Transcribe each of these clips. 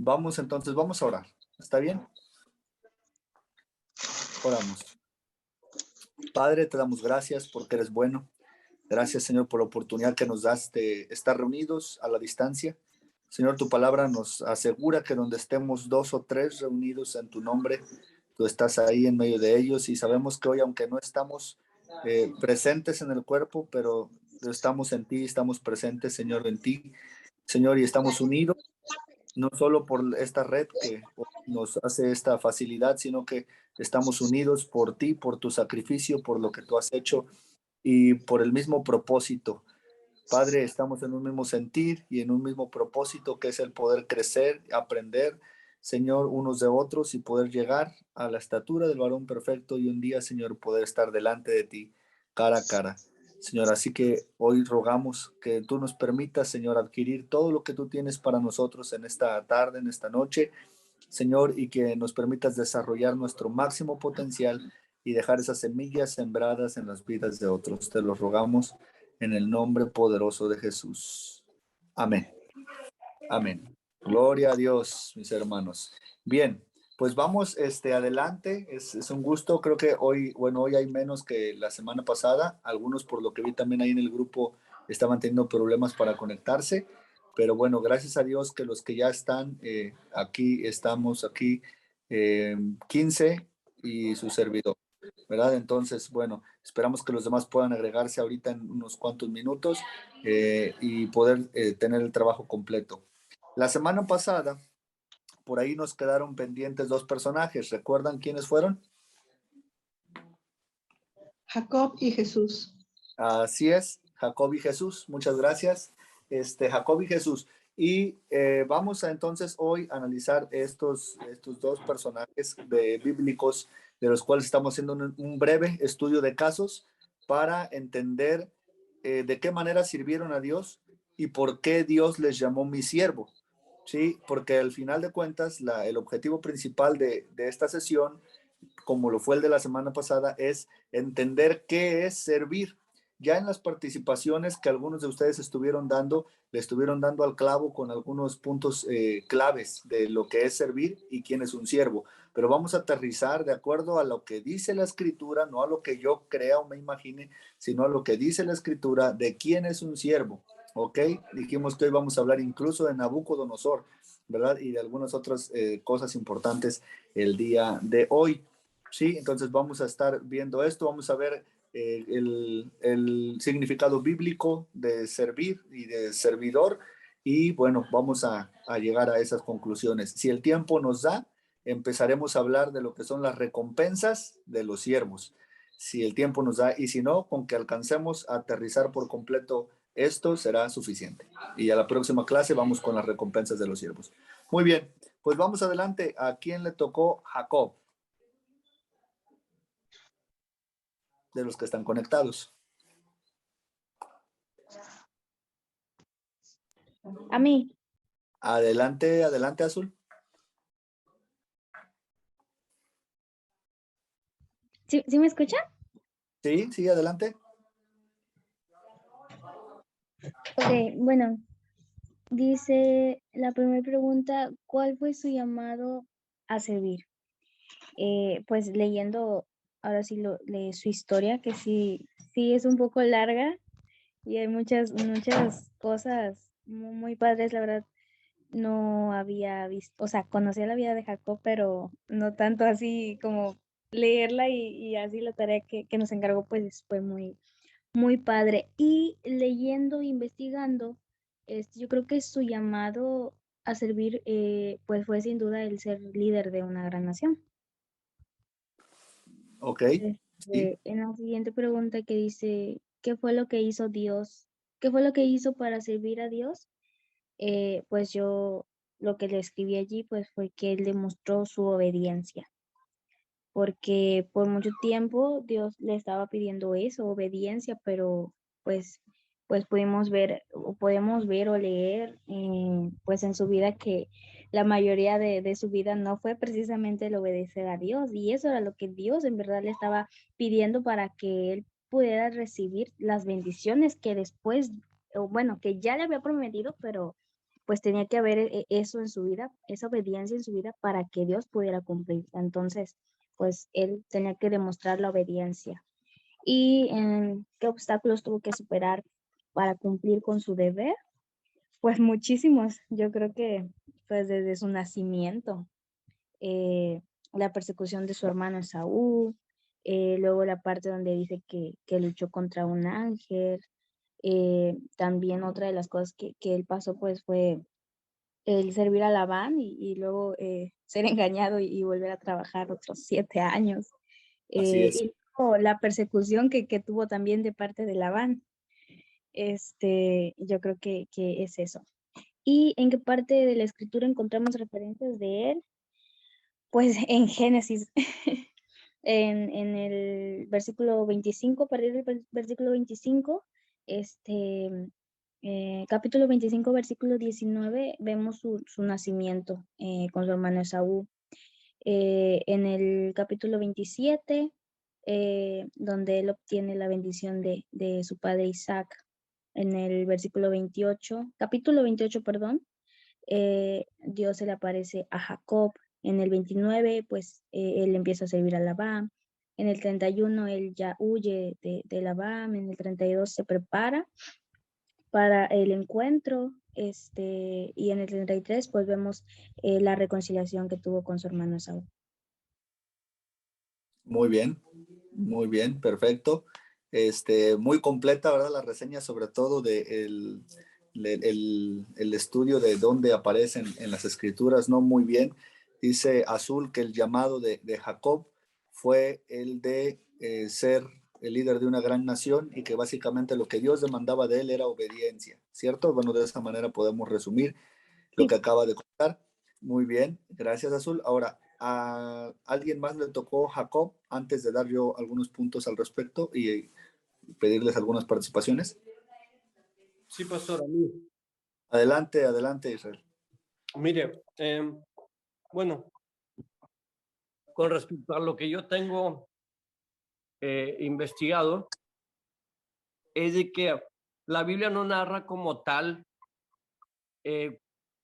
Vamos entonces, vamos a orar. ¿Está bien? Oramos. Padre, te damos gracias porque eres bueno. Gracias, Señor, por la oportunidad que nos das de estar reunidos a la distancia. Señor, tu palabra nos asegura que donde estemos dos o tres reunidos en tu nombre, tú estás ahí en medio de ellos y sabemos que hoy, aunque no estamos presentes en el cuerpo, pero estamos en ti, estamos presentes, Señor, en ti, Señor, y estamos unidos, no solo por esta red que nos hace esta facilidad, sino que estamos unidos por ti, por tu sacrificio, por lo que tú has hecho y por el mismo propósito. Padre, estamos en un mismo sentir y en un mismo propósito que es el poder crecer, aprender, Señor, unos de otros y poder llegar a la estatura del varón perfecto y un día, Señor, poder estar delante de ti, cara a cara. Señor, así que hoy rogamos que tú nos permitas, Señor, adquirir todo lo que tú tienes para nosotros en esta tarde, en esta noche, Señor, y que nos permitas desarrollar nuestro máximo potencial y dejar esas semillas sembradas en las vidas de otros. Te lo rogamos en el nombre poderoso de Jesús. Amén. Amén. Gloria a Dios, mis hermanos. Bien, pues vamos adelante. Es un gusto. Creo que hoy, bueno, hoy hay menos que la semana pasada. Algunos, por lo que vi también ahí en el grupo, estaban teniendo problemas para conectarse. Pero bueno, gracias a Dios que los que ya están aquí, estamos aquí 15 y su servidor, ¿verdad? Entonces, bueno, esperamos que los demás puedan agregarse ahorita en unos cuantos minutos y poder tener el trabajo completo. La semana pasada, por ahí nos quedaron pendientes dos personajes. ¿Recuerdan quiénes fueron? Jacob y Jesús. Así es, Jacob y Jesús. Muchas gracias. Jacob y Jesús. Y vamos a entonces hoy analizar estos dos personajes bíblicos de los cuales estamos haciendo un breve estudio de casos para entender de qué manera sirvieron a Dios y por qué Dios les llamó mi siervo. Sí, porque al final de cuentas el objetivo principal de esta sesión, como lo fue el de la semana pasada, es entender qué es servir. Ya en las participaciones que algunos de ustedes estuvieron dando, le estuvieron dando al clavo con algunos puntos claves de lo que es servir y quién es un siervo. Pero vamos a aterrizar de acuerdo a lo que dice la escritura, no a lo que yo crea o me imagine, sino a lo que dice la escritura de quién es un siervo. ¿Ok? Dijimos que hoy vamos a hablar incluso de Nabucodonosor, ¿verdad? Y de algunas otras cosas importantes el día de hoy. Sí, entonces vamos a estar viendo esto, vamos a ver el significado bíblico de servir y de servidor y bueno, vamos a llegar a esas conclusiones. Si el tiempo nos da, empezaremos a hablar de lo que son las recompensas de los siervos. Si el tiempo nos da y si no, con que alcancemos a aterrizar por completo esto será suficiente. Y a la próxima clase vamos con las recompensas de los siervos. Muy bien, pues vamos adelante. ¿A quién le tocó Jacob? De los que están conectados. A mí. Adelante, adelante, Azul. ¿Sí me escuchan? Sí, sí, adelante. Ok, bueno, dice la primera pregunta, ¿cuál fue su llamado a servir? Pues leyendo ahora sí su historia, que sí es un poco larga y hay muchas cosas muy padres, la verdad. No había visto, o sea, conocía la vida de Jacob, pero no tanto así como leerla y así la tarea que nos encargó, pues fue muy padre. Y leyendo, investigando, yo creo que su llamado a servir, pues fue sin duda el ser líder de una gran nación. Ok, sí. En la siguiente pregunta que dice, ¿qué fue lo que hizo Dios? ¿Qué fue lo que hizo para servir a Dios? Pues yo lo que le escribí allí, pues fue que él demostró su obediencia, porque por mucho tiempo Dios le estaba pidiendo eso, obediencia, pero pues, pues podemos ver o leer pues en su vida que la mayoría de su vida no fue precisamente el obedecer a Dios, y eso era lo que Dios en verdad le estaba pidiendo para que él pudiera recibir las bendiciones que después, o bueno, que ya le había prometido, pero pues tenía que haber eso en su vida, esa obediencia en su vida para que Dios pudiera cumplir. Entonces, pues él tenía que demostrar la obediencia. ¿Y qué obstáculos tuvo que superar para cumplir con su deber? Pues muchísimos. Yo creo que pues desde su nacimiento, eh, la persecución de su hermano Esaú, luego la parte donde dice que luchó contra un ángel. También otra de las cosas que él pasó pues fue el servir a Labán y luego ser engañado y volver a trabajar otros 7 años. Así es. Y luego la persecución que tuvo también de parte de Labán. Yo creo que es eso. ¿Y en qué parte de la escritura encontramos referencias de él? Pues en Génesis, en el versículo 25, a partir del versículo 25, este, capítulo 25, versículo 19, vemos su nacimiento con su hermano Esaú. En el capítulo 27, donde él obtiene la bendición de su padre Isaac. En el versículo 28, capítulo 28, perdón, Dios se le aparece a Jacob. En el 29, pues él empieza a servir a Labán. En el 31, él ya huye de Labán. En el 32 se prepara para el encuentro. Y en el 33, pues vemos la reconciliación que tuvo con su hermano Esaú. Muy bien, perfecto. Muy completa, ¿verdad? La reseña, sobre todo de el estudio de dónde aparecen en las escrituras, ¿no? Muy bien. Dice Azul que el llamado de Jacob fue el de ser el líder de una gran nación y que básicamente lo que Dios demandaba de él era obediencia, ¿cierto? Bueno, de esa manera podemos resumir lo Sí. que acaba de contar. Muy bien, gracias Azul. Ahora, ¿a alguien más le tocó Jacob antes de dar yo algunos puntos al respecto y pedirles algunas participaciones? Sí, pastor, a mí. Adelante, adelante Israel. Mire, bueno, con respecto a lo que yo tengo investigado, es de que la Biblia no narra como tal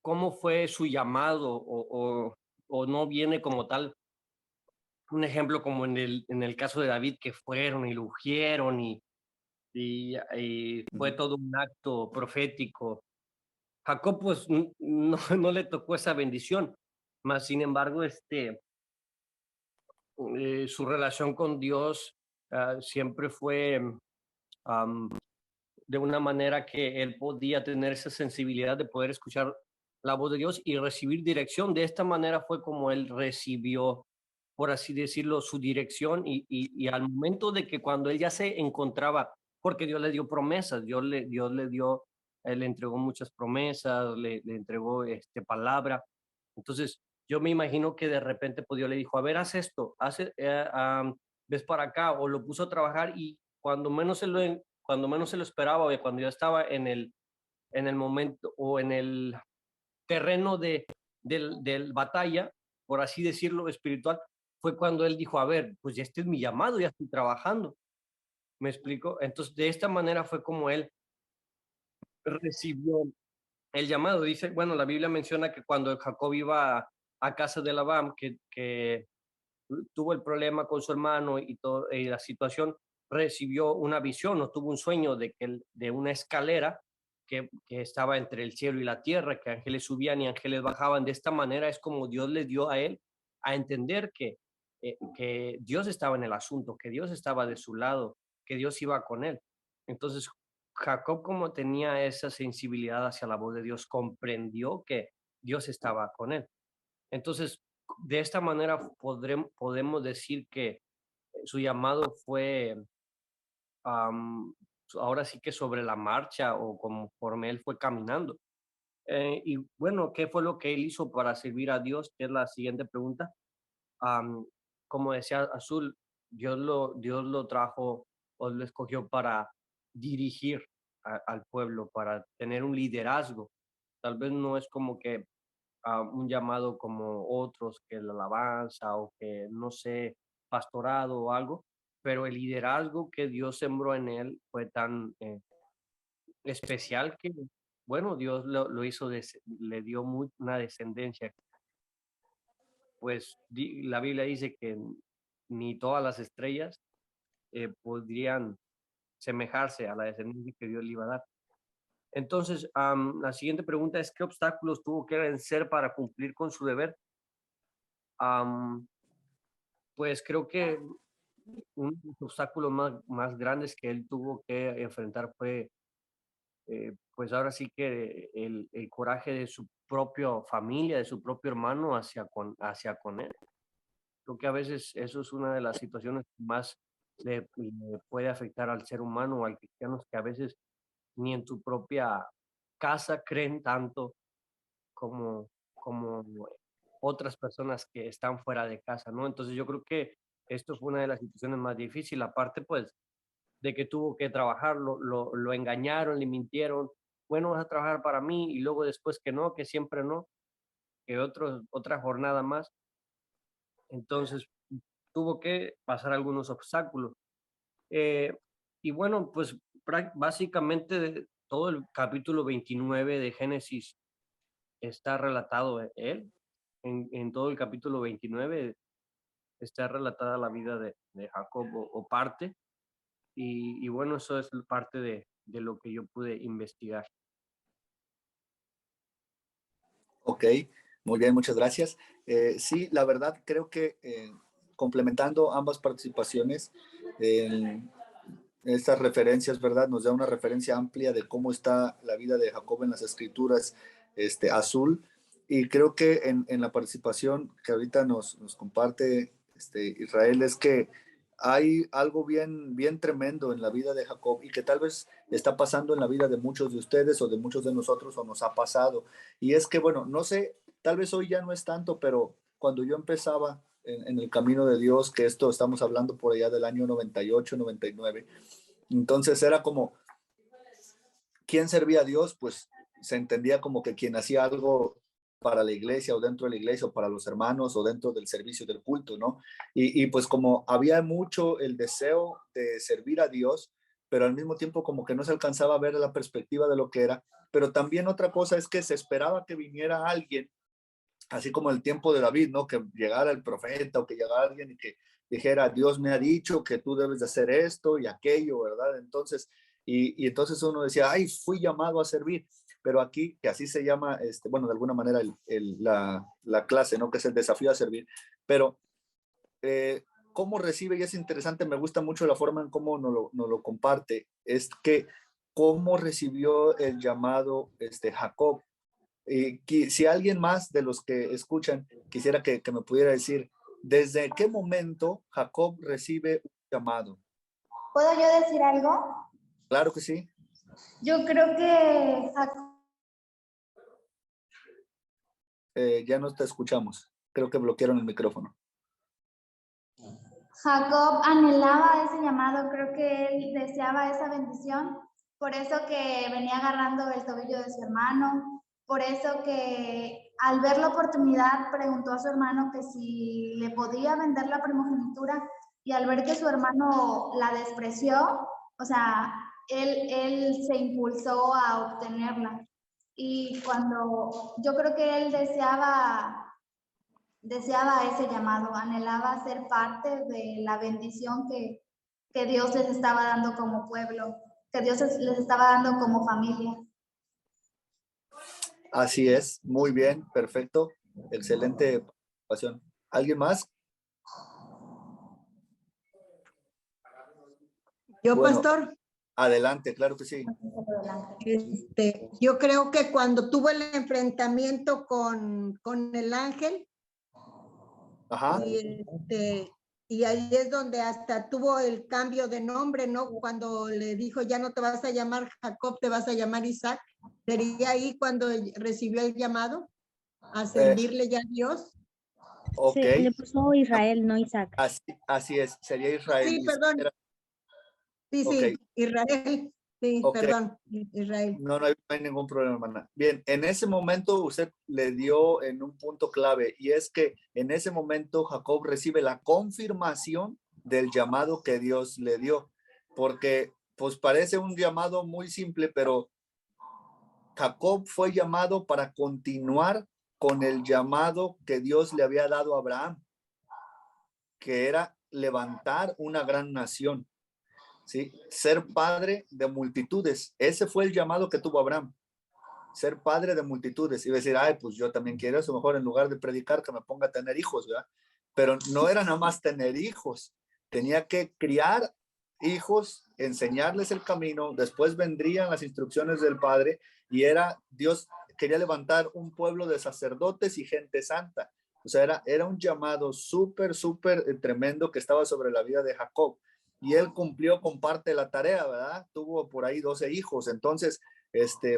cómo fue su llamado o no viene como tal un ejemplo como en el caso de David, que fueron y lo ungieron y fue todo un acto profético. Jacob pues no le tocó esa bendición, más sin embargo su relación con Dios siempre fue de una manera que él podía tener esa sensibilidad de poder escuchar la voz de Dios y recibir dirección. De esta manera fue como él recibió, por así decirlo, su dirección y al momento de que cuando él ya se encontraba, porque Dios le dio promesas, Dios le dio, él le entregó muchas promesas, le entregó palabra. Entonces, yo me imagino que de repente pues Dios le dijo, a ver, haz esto, ves para acá, o lo puso a trabajar y cuando menos se lo esperaba, o cuando ya estaba en el momento o en el terreno del batalla, por así decirlo, espiritual, fue cuando él dijo, a ver, pues ya este es mi llamado, ya estoy trabajando. ¿Me explico? Entonces, de esta manera fue como él recibió el llamado. Dice, bueno, la Biblia menciona que cuando Jacob iba a casa de Labán, que tuvo el problema con su hermano y la situación, recibió una visión o tuvo un sueño de una escalera que estaba entre el cielo y la tierra, que ángeles subían y ángeles bajaban. De esta manera es como Dios le dio a él a entender que Dios estaba en el asunto, que Dios estaba de su lado, que Dios iba con él. Entonces, Jacob, como tenía esa sensibilidad hacia la voz de Dios, comprendió que Dios estaba con él. Entonces, de esta manera podemos decir que su llamado fue ahora sí que sobre la marcha o conforme él fue caminando. Y bueno, ¿qué fue lo que él hizo para servir a Dios? Que es la siguiente pregunta. Am, Como decía Azul, Dios lo trajo o lo escogió para dirigir al pueblo, para tener un liderazgo. Tal vez no es como que un llamado como otros, que la alabanza o que, no sé, pastorado o algo, pero el liderazgo que Dios sembró en él fue tan especial bueno, Dios lo hizo, le dio una descendencia. Pues la Biblia dice que ni todas las estrellas podrían semejarse a la descendencia que Dios le iba a dar. Entonces, la siguiente pregunta es, ¿qué obstáculos tuvo que vencer para cumplir con su deber? Pues creo que uno de los obstáculos más grandes que él tuvo que enfrentar fue, pues ahora sí que el coraje de su propia familia, de su propio hermano hacia con él. Creo que a veces eso es una de las situaciones que más le puede afectar al ser humano o al cristiano, que a veces ni en tu propia casa creen tanto como otras personas que están fuera de casa, ¿no? Entonces yo creo que esto fue una de las situaciones más difíciles, aparte pues de que tuvo que trabajar, lo engañaron, le mintieron, bueno, vas a trabajar para mí y luego después que no, que siempre no, que otra jornada más. Entonces tuvo que pasar algunos obstáculos. Eh, y bueno, pues básicamente todo el capítulo 29 de Génesis está relatado él. En todo el capítulo 29 está relatada la vida de Jacob o parte. Y bueno, eso es parte de lo que yo pude investigar. Ok, muy bien, muchas gracias. Sí, la verdad creo que complementando ambas participaciones, estas referencias, ¿verdad? Nos da una referencia amplia de cómo está la vida de Jacob en las escrituras, azul. Y creo que en la participación que ahorita nos comparte Israel es que hay algo bien tremendo en la vida de Jacob y que tal vez está pasando en la vida de muchos de ustedes o de muchos de nosotros o nos ha pasado. Y es que, bueno, no sé, tal vez hoy ya no es tanto, pero cuando yo empezaba en el camino de Dios, que esto estamos hablando por allá del año 98, 99, entonces era como, ¿quién servía a Dios? Pues se entendía como que quien hacía algo para la iglesia o dentro de la iglesia o para los hermanos o dentro del servicio del culto, ¿no? Y pues como había mucho el deseo de servir a Dios, pero al mismo tiempo como que no se alcanzaba a ver la perspectiva de lo que era, pero también otra cosa es que se esperaba que viniera alguien, así como el tiempo de David, ¿no? Que llegara el profeta o que llegara alguien y que dijera, Dios me ha dicho que tú debes de hacer esto y aquello, ¿verdad? Entonces, y entonces uno decía, ay, fui llamado a servir. Pero aquí, que así se llama, bueno, de alguna manera la clase, ¿no? Que es el desafío a servir. Pero, ¿cómo recibe? Y es interesante, me gusta mucho la forma en cómo nos lo comparte. Es que, ¿cómo recibió el llamado Jacob? Si alguien más de los que escuchan quisiera que me pudiera decir, ¿desde qué momento Jacob recibe un llamado? ¿Puedo yo decir algo? Claro que sí. Yo creo que Ya no te escuchamos. Creo que bloquearon el micrófono. Jacob anhelaba ese llamado, creo que él deseaba esa bendición, por eso que venía agarrando el tobillo de su hermano, por eso que al ver la oportunidad preguntó a su hermano que si le podía vender la primogenitura y al ver que su hermano la despreció, o sea, él se impulsó a obtenerla. Y cuando yo creo que él deseaba ese llamado, anhelaba ser parte de la bendición que Dios les estaba dando como pueblo, que Dios les estaba dando como familia. Así es, muy bien, perfecto, excelente participación. ¿Alguien más? Yo, Bueno, pastor, adelante, claro que sí. yo creo que cuando tuvo el enfrentamiento con el ángel, Ajá. y ahí es donde hasta tuvo el cambio de nombre, ¿no? Cuando le dijo, ya no te vas a llamar Jacob, te vas a llamar Isaac. ¿Sería ahí cuando recibió el llamado a servirle ya a Dios? Ok. Sí, le puso Israel, no Isaac. Así es, sería Israel. Sí, perdón. Sí, Okay. Israel. Sí, Okay. perdón, Israel. No hay ningún problema, hermana. Bien, en ese momento usted le dio en un punto clave y es que en ese momento Jacob recibe la confirmación del llamado que Dios le dio, porque pues parece un llamado muy simple, pero Jacob fue llamado para continuar con el llamado que Dios le había dado a Abraham, que era levantar una gran nación, ¿sí? Ser padre de multitudes. Ese fue el llamado que tuvo Abraham, ser padre de multitudes. Y decir, ay, pues yo también quiero eso, mejor en lugar de predicar que me ponga a tener hijos, ¿verdad? Pero no era nada más tener hijos, tenía que criar hijos, enseñarles el camino, después vendrían las instrucciones del Padre y Dios quería levantar un pueblo de sacerdotes y gente santa. O sea, era un llamado súper tremendo que estaba sobre la vida de Jacob. Y él cumplió con parte de la tarea, ¿verdad? Tuvo por ahí 12 hijos. Entonces,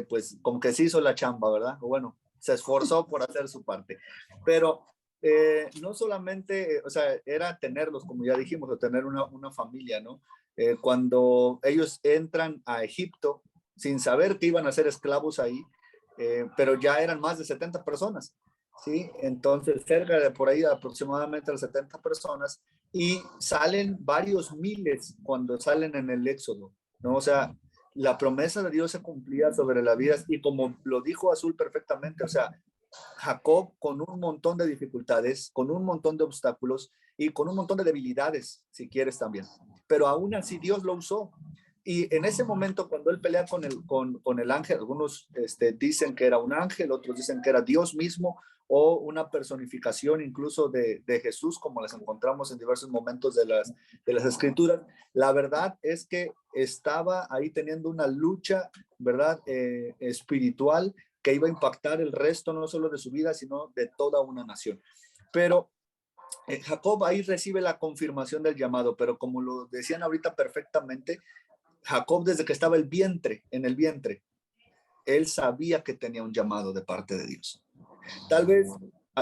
pues como que se hizo la chamba, ¿verdad? O bueno, se esforzó por hacer su parte. Pero no solamente, o sea, era tenerlos, como ya dijimos, o tener una familia, ¿no? Cuando ellos entran a Egipto, sin saber que iban a ser esclavos ahí, pero ya eran más de 70 personas, ¿sí? Entonces, cerca de por ahí aproximadamente las 70 personas, y salen varios miles cuando salen en el Éxodo, ¿no? O sea, la promesa de Dios se cumplía sobre la vida, y como lo dijo Azul perfectamente, o sea, Jacob con un montón de dificultades, con un montón de obstáculos y con un montón de debilidades, si quieres también. Pero aún así Dios lo usó. Y en ese momento, cuando él pelea con el ángel, algunos dicen que era un ángel, otros dicen que era Dios mismo o una personificación incluso de Jesús, como las encontramos en diversos momentos de las escrituras. La verdad es que estaba ahí teniendo una lucha, ¿verdad? Espiritual que iba a impactar el resto no solo de su vida, sino de toda una nación. Pero Jacob ahí recibe la confirmación del llamado, pero como lo decían ahorita perfectamente, Jacob desde que estaba en el vientre, él sabía que tenía un llamado de parte de Dios. Tal vez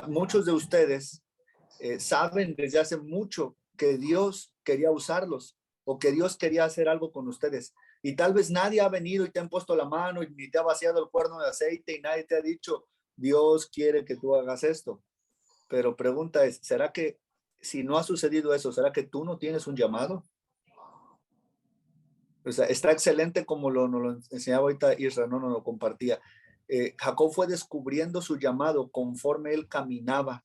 muchos de ustedes saben desde hace mucho que Dios quería usarlos o que Dios quería hacer algo con ustedes. Y tal vez nadie ha venido y te han puesto la mano y ni te ha vaciado el cuerno de aceite y nadie te ha dicho, Dios quiere que tú hagas esto. Pero pregunta es, ¿será que si no ha sucedido eso, será que tú no tienes un llamado? O sea, está excelente como nos lo enseñaba ahorita Israel, no nos lo compartía. Jacob fue descubriendo su llamado conforme él caminaba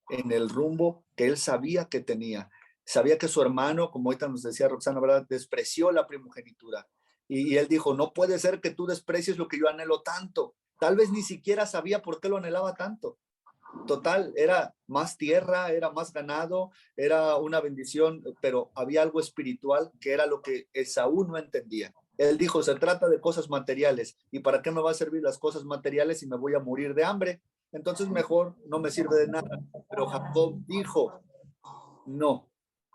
en el rumbo que él sabía que tenía. Sabía que su hermano, como ahorita nos decía Roxana, ¿verdad?, despreció la primogenitura. Y él dijo, no puede ser que tú desprecies lo que yo anhelo tanto. Tal vez ni siquiera sabía por qué lo anhelaba tanto. Total, era más tierra, era más ganado, era una bendición, pero había algo espiritual que era lo que Esaú no entendía. Él dijo, se trata de cosas materiales, ¿y para qué me va a servir las cosas materiales si me voy a morir de hambre? Entonces mejor no me sirve de nada. Pero Jacob dijo, no,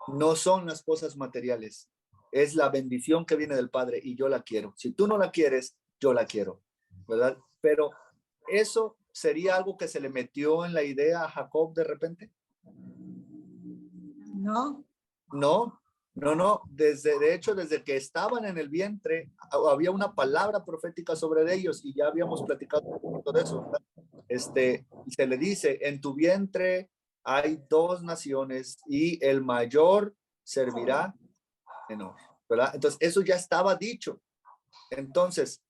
no son las cosas materiales, es la bendición que viene del Padre y yo la quiero. Si tú no la quieres, yo la quiero, ¿verdad? Pero eso sería algo que se le metió en la idea a Jacob de repente. No. No. De hecho, desde que estaban en el vientre, había una palabra profética sobre ellos y ya habíamos platicado un poquito de eso, ¿verdad? Se le dice, en tu vientre hay 2 naciones y el mayor servirá menor, ¿verdad? Entonces, eso ya estaba dicho. Entonces,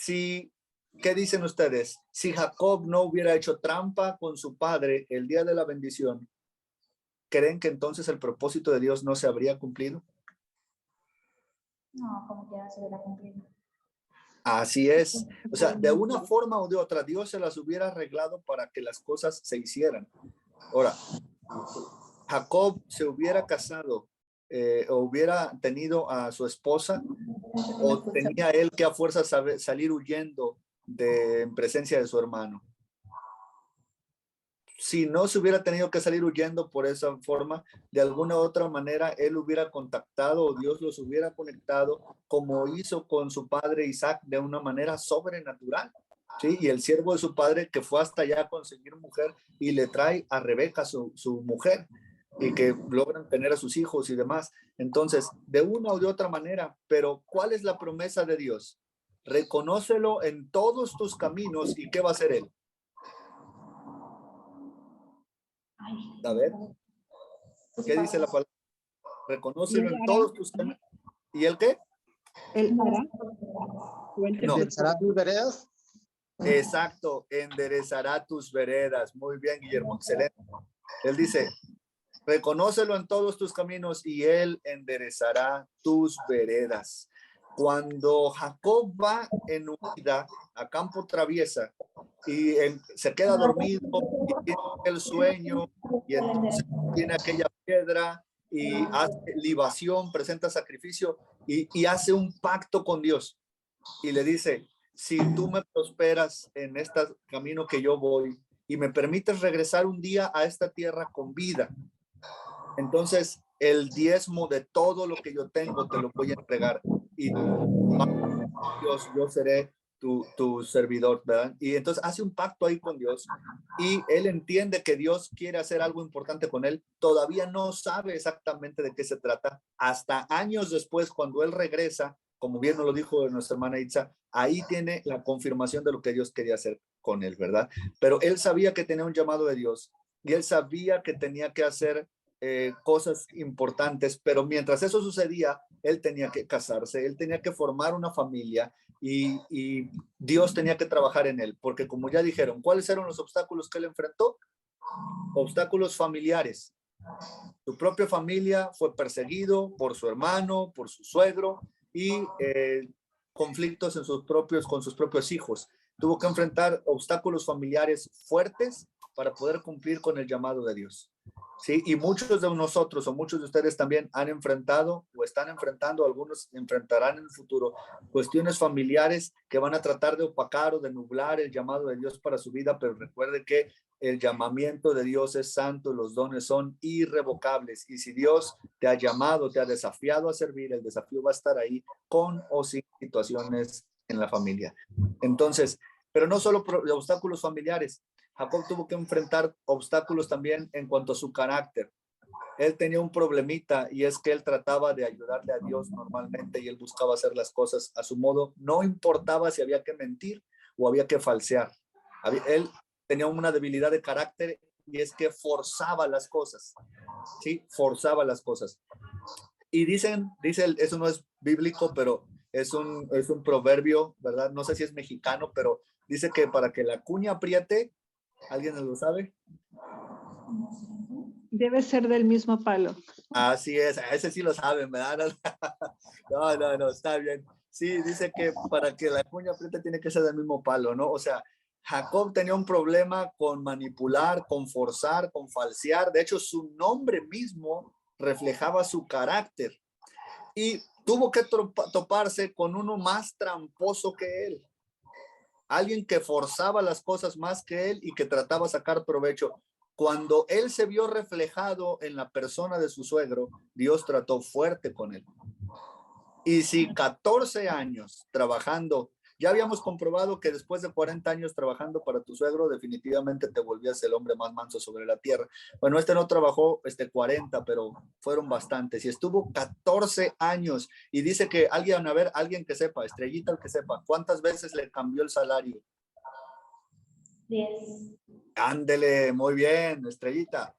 ¿qué dicen ustedes? Si Jacob no hubiera hecho trampa con su padre el día de la bendición, ¿creen que entonces el propósito de Dios no se habría cumplido? No, como quiera se hubiera cumplido. Así es. O sea, de una forma o de otra, Dios se las hubiera arreglado para que las cosas se hicieran. Ahora, Jacob se hubiera casado o hubiera tenido a su esposa, o tenía él que a fuerza salir huyendo en presencia de su hermano. Si no se hubiera tenido que salir huyendo por esa forma, de alguna u otra manera él hubiera contactado o Dios los hubiera conectado como hizo con su padre Isaac de una manera sobrenatural. ¿Sí? Y el siervo de su padre que fue hasta allá a conseguir mujer y le trae a Rebeca, su mujer, y que logran tener a sus hijos y demás. Entonces, de una o de otra manera, pero ¿cuál es la promesa de Dios? Reconócelo en todos tus caminos y ¿qué va a hacer él? A ver, ¿qué dice la palabra? Reconócelo en todos tus caminos. ¿Y el qué? Él hará. No. ¿Enderezará tus veredas? Exacto, enderezará tus veredas. Muy bien, Guillermo, excelente. Él dice, reconócelo en todos tus caminos y él enderezará tus veredas. Cuando Jacob va en huida a campo traviesa y se queda dormido y tiene el sueño y entonces tiene aquella piedra y hace libación, presenta sacrificio y hace un pacto con Dios y le dice, si tú me prosperas en este camino que yo voy y me permites regresar un día a esta tierra con vida, entonces el diezmo de todo lo que yo tengo te lo voy a entregar y Dios, yo seré tu servidor, ¿verdad? Y entonces hace un pacto ahí con Dios y él entiende que Dios quiere hacer algo importante con él. Todavía no sabe exactamente de qué se trata. Hasta años después, cuando él regresa, como bien nos lo dijo nuestra hermana Itza, ahí tiene la confirmación de lo que Dios quería hacer con él, ¿verdad? Pero él sabía que tenía un llamado de Dios y él sabía que tenía que hacer cosas importantes, pero mientras eso sucedía, él tenía que casarse, él tenía que formar una familia y Dios tenía que trabajar en él, porque como ya dijeron, ¿cuáles eran los obstáculos que él enfrentó? Obstáculos familiares. Su propia familia fue perseguido por su hermano, por su suegro y conflictos con sus propios hijos. Tuvo que enfrentar obstáculos familiares fuertes para poder cumplir con el llamado de Dios. Sí, y muchos de nosotros o muchos de ustedes también han enfrentado o están enfrentando, algunos enfrentarán en el futuro cuestiones familiares que van a tratar de opacar o de nublar el llamado de Dios para su vida, pero recuerde que el llamamiento de Dios es santo, los dones son irrevocables y si Dios te ha llamado, te ha desafiado a servir, el desafío va a estar ahí con o sin situaciones en la familia. Entonces, pero no solo obstáculos familiares, Jacob tuvo que enfrentar obstáculos también en cuanto a su carácter. Él tenía un problemita y es que él trataba de ayudarle a Dios normalmente y él buscaba hacer las cosas a su modo. No importaba si había que mentir o había que falsear. Él tenía una debilidad de carácter y es que forzaba las cosas. Sí, forzaba las cosas. Y dice, eso no es bíblico, pero es un proverbio, ¿verdad? No sé si es mexicano, pero dice que para que la cuña apriete, ¿alguien lo sabe? Debe ser del mismo palo. Así es, ese sí lo saben, ¿verdad? No, está bien. Sí, dice que para que la cuña apriete tiene que ser del mismo palo, ¿no? O sea, Jacob tenía un problema con manipular, con forzar, con falsear. De hecho, su nombre mismo reflejaba su carácter. Y tuvo que toparse con uno más tramposo que él. Alguien que forzaba las cosas más que él y que trataba de sacar provecho. Cuando él se vio reflejado en la persona de su suegro, Dios trató fuerte con él. Y si 14 años trabajando, ya habíamos comprobado que después de 40 años trabajando para tu suegro, definitivamente te volvías el hombre más manso sobre la tierra. Bueno, no trabajó 40, pero fueron bastantes. Y estuvo 14 años. Y dice que alguien que sepa, Estrellita, el que sepa, ¿cuántas veces le cambió el salario? 10. Ándele, muy bien, Estrellita,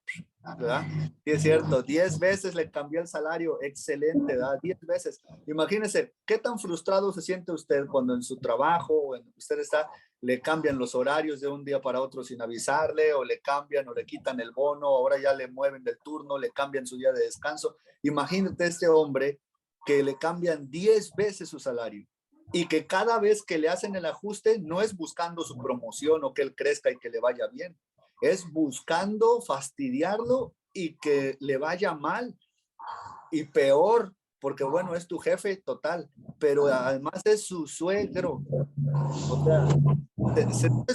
¿verdad? Sí, es cierto, 10 veces le cambió el salario, excelente, ¿verdad? 10 veces. Imagínese, ¿qué tan frustrado se siente usted cuando en su trabajo o en usted está, le cambian los horarios de un día para otro sin avisarle, o le cambian o le quitan el bono, ahora ya le mueven del turno, le cambian su día de descanso? Imagínate este hombre que le cambian 10 veces su salario. Y que cada vez que le hacen el ajuste no es buscando su promoción o que él crezca y que le vaya bien, es buscando fastidiarlo y que le vaya mal y peor, porque bueno, es tu jefe total, pero además es su suegro. O sea,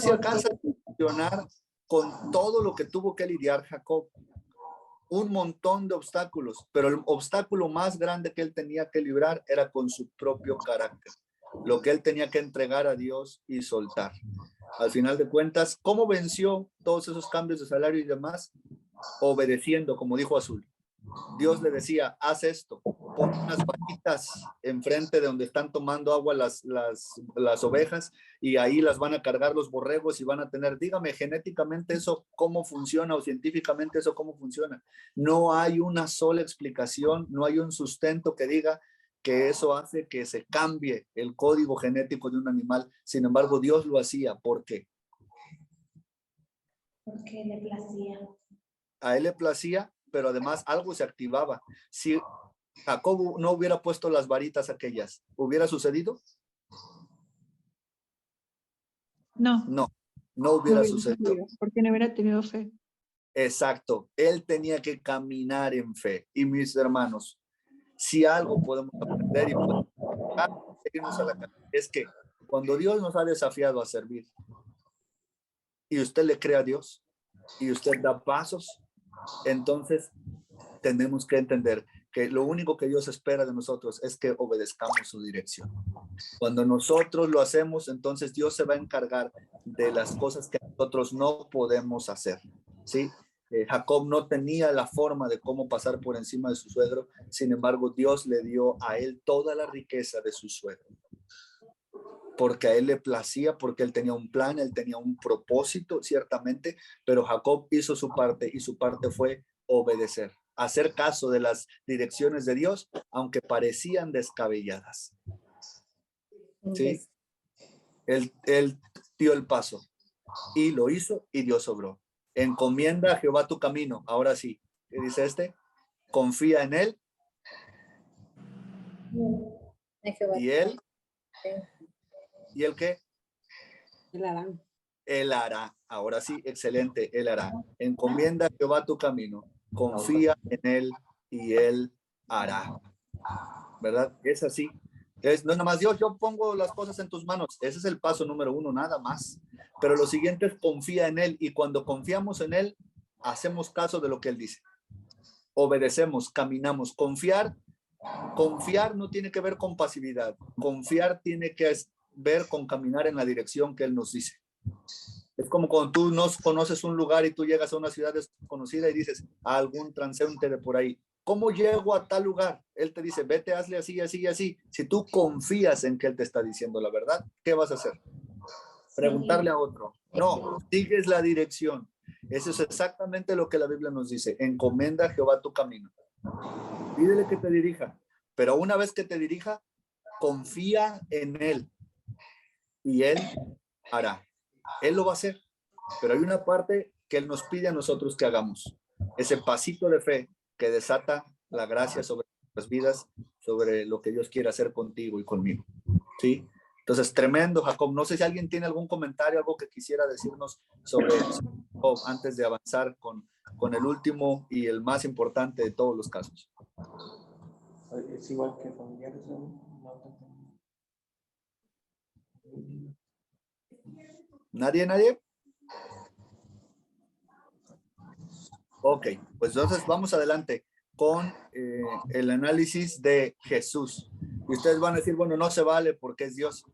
se alcanza a funcionar con todo lo que tuvo que lidiar Jacob. Un montón de obstáculos, pero el obstáculo más grande que él tenía que librar era con su propio carácter. Lo que él tenía que entregar a Dios y soltar. Al final de cuentas, ¿cómo venció todos esos cambios de salario y demás? Obedeciendo, como dijo Azul. Dios le decía, haz esto, pon unas vaquitas enfrente de donde están tomando agua las ovejas y ahí las van a cargar los borregos y van a tener, dígame, genéticamente eso cómo funciona o científicamente eso cómo funciona. No hay una sola explicación, no hay un sustento que diga que eso hace que se cambie el código genético de un animal. Sin embargo, Dios lo hacía. ¿Por qué? Porque le placía. A él le placía, pero además algo se activaba. Si Jacob no hubiera puesto las varitas aquellas, ¿hubiera sucedido? No, No, no no hubiera hubiera sucedido. sucedido, porque no hubiera tenido fe. Exacto, él tenía que caminar en fe. Y mis hermanos, si algo podemos aprender y podemos irnos a la casa, es que cuando Dios nos ha desafiado a servir y usted le cree a Dios y usted da pasos, entonces tenemos que entender que lo único que Dios espera de nosotros es que obedezcamos su dirección. Cuando nosotros lo hacemos, entonces Dios se va a encargar de las cosas que nosotros no podemos hacer, ¿sí? Jacob no tenía la forma de cómo pasar por encima de su suegro, sin embargo, Dios le dio a él toda la riqueza de su suegro, porque a él le placía, porque él tenía un plan, él tenía un propósito, ciertamente, pero Jacob hizo su parte y su parte fue obedecer, hacer caso de las direcciones de Dios, aunque parecían descabelladas. ¿Sí? Él dio el paso y lo hizo y Dios obró. Encomienda a Jehová tu camino. Ahora sí, ¿qué dice este? Confía en él y él. ¿Y el qué? Él hará. Ahora sí, excelente, él hará. Encomienda a Jehová tu camino. Confía en él y él hará. ¿Verdad? Es así. No nada más Dios, yo pongo las cosas en tus manos. Ese es el paso número 1, nada más. Pero lo siguiente es confía en él. Y cuando confiamos en él, hacemos caso de lo que él dice. Obedecemos, caminamos. Confiar no tiene que ver con pasividad. Confiar tiene que ver con caminar en la dirección que él nos dice. Es como cuando tú no conoces un lugar y tú llegas a una ciudad desconocida y dices a algún transeúnte de por ahí, ¿cómo llego a tal lugar? Él te dice, vete, hazle así, así, así. Si tú confías en que él te está diciendo la verdad, ¿qué vas a hacer? Preguntarle a otro. No, sigues la dirección. Eso es exactamente lo que la Biblia nos dice. Encomienda a Jehová tu camino. Pídele que te dirija. Pero una vez que te dirija, confía en él. Y él hará. Él lo va a hacer. Pero hay una parte que él nos pide a nosotros que hagamos. Ese pasito de fe que desata la gracia sobre nuestras vidas, sobre lo que Dios quiere hacer contigo y conmigo. ¿Sí? Entonces, tremendo, Jacob. No sé si alguien tiene algún comentario, algo que quisiera decirnos sobre Jacob antes de avanzar con el último y el más importante de todos los casos. Es igual que familiares, ¿no? ¿Nadie? Ok, pues entonces vamos adelante con el análisis de Jesús. Y ustedes van a decir, bueno, no se vale porque es Dios.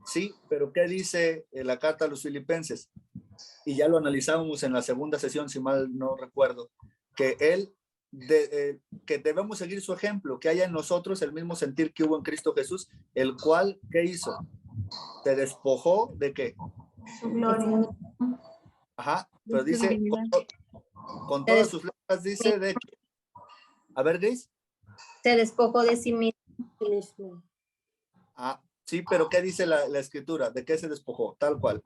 Sí, pero ¿qué dice la carta a los Filipenses? Y ya lo analizábamos en la segunda sesión, si mal no recuerdo, que que debemos seguir su ejemplo, que haya en nosotros el mismo sentir que hubo en Cristo Jesús, el cual, ¿qué hizo? Se despojó de ¿qué? Su gloria. Ajá, pero dice, con todas sus letras dice de... A ver, Grace. Se despojó de sí mismo. Ah, sí, pero ¿qué dice la escritura? ¿De qué se despojó? Tal cual.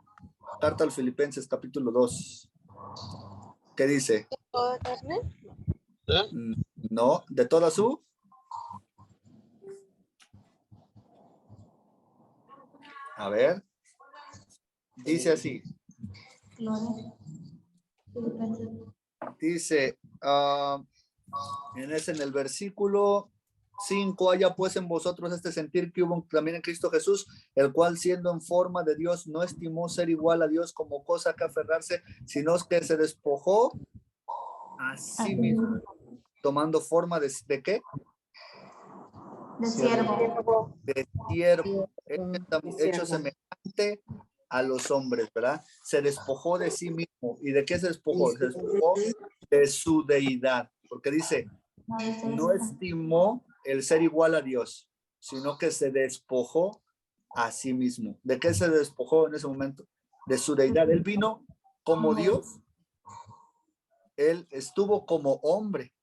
Carta a los Filipenses, capítulo 2. ¿Qué dice? No, de toda su... A ver. Dice así. Dice, en el versículo 5, haya pues en vosotros este sentir que hubo también en Cristo Jesús, el cual siendo en forma de Dios no estimó ser igual a Dios como cosa que aferrarse, sino que se despojó a sí mismo, tomando forma de ¿qué? De siervo. De siervo, hecho semejante a los hombres, ¿verdad? Se despojó de sí mismo. ¿Y de qué se despojó? Se despojó de su deidad, porque dice, no estimó el ser igual a Dios, sino que se despojó a sí mismo. ¿De qué se despojó en ese momento? De su deidad. Él vino como Dios. Él estuvo como hombre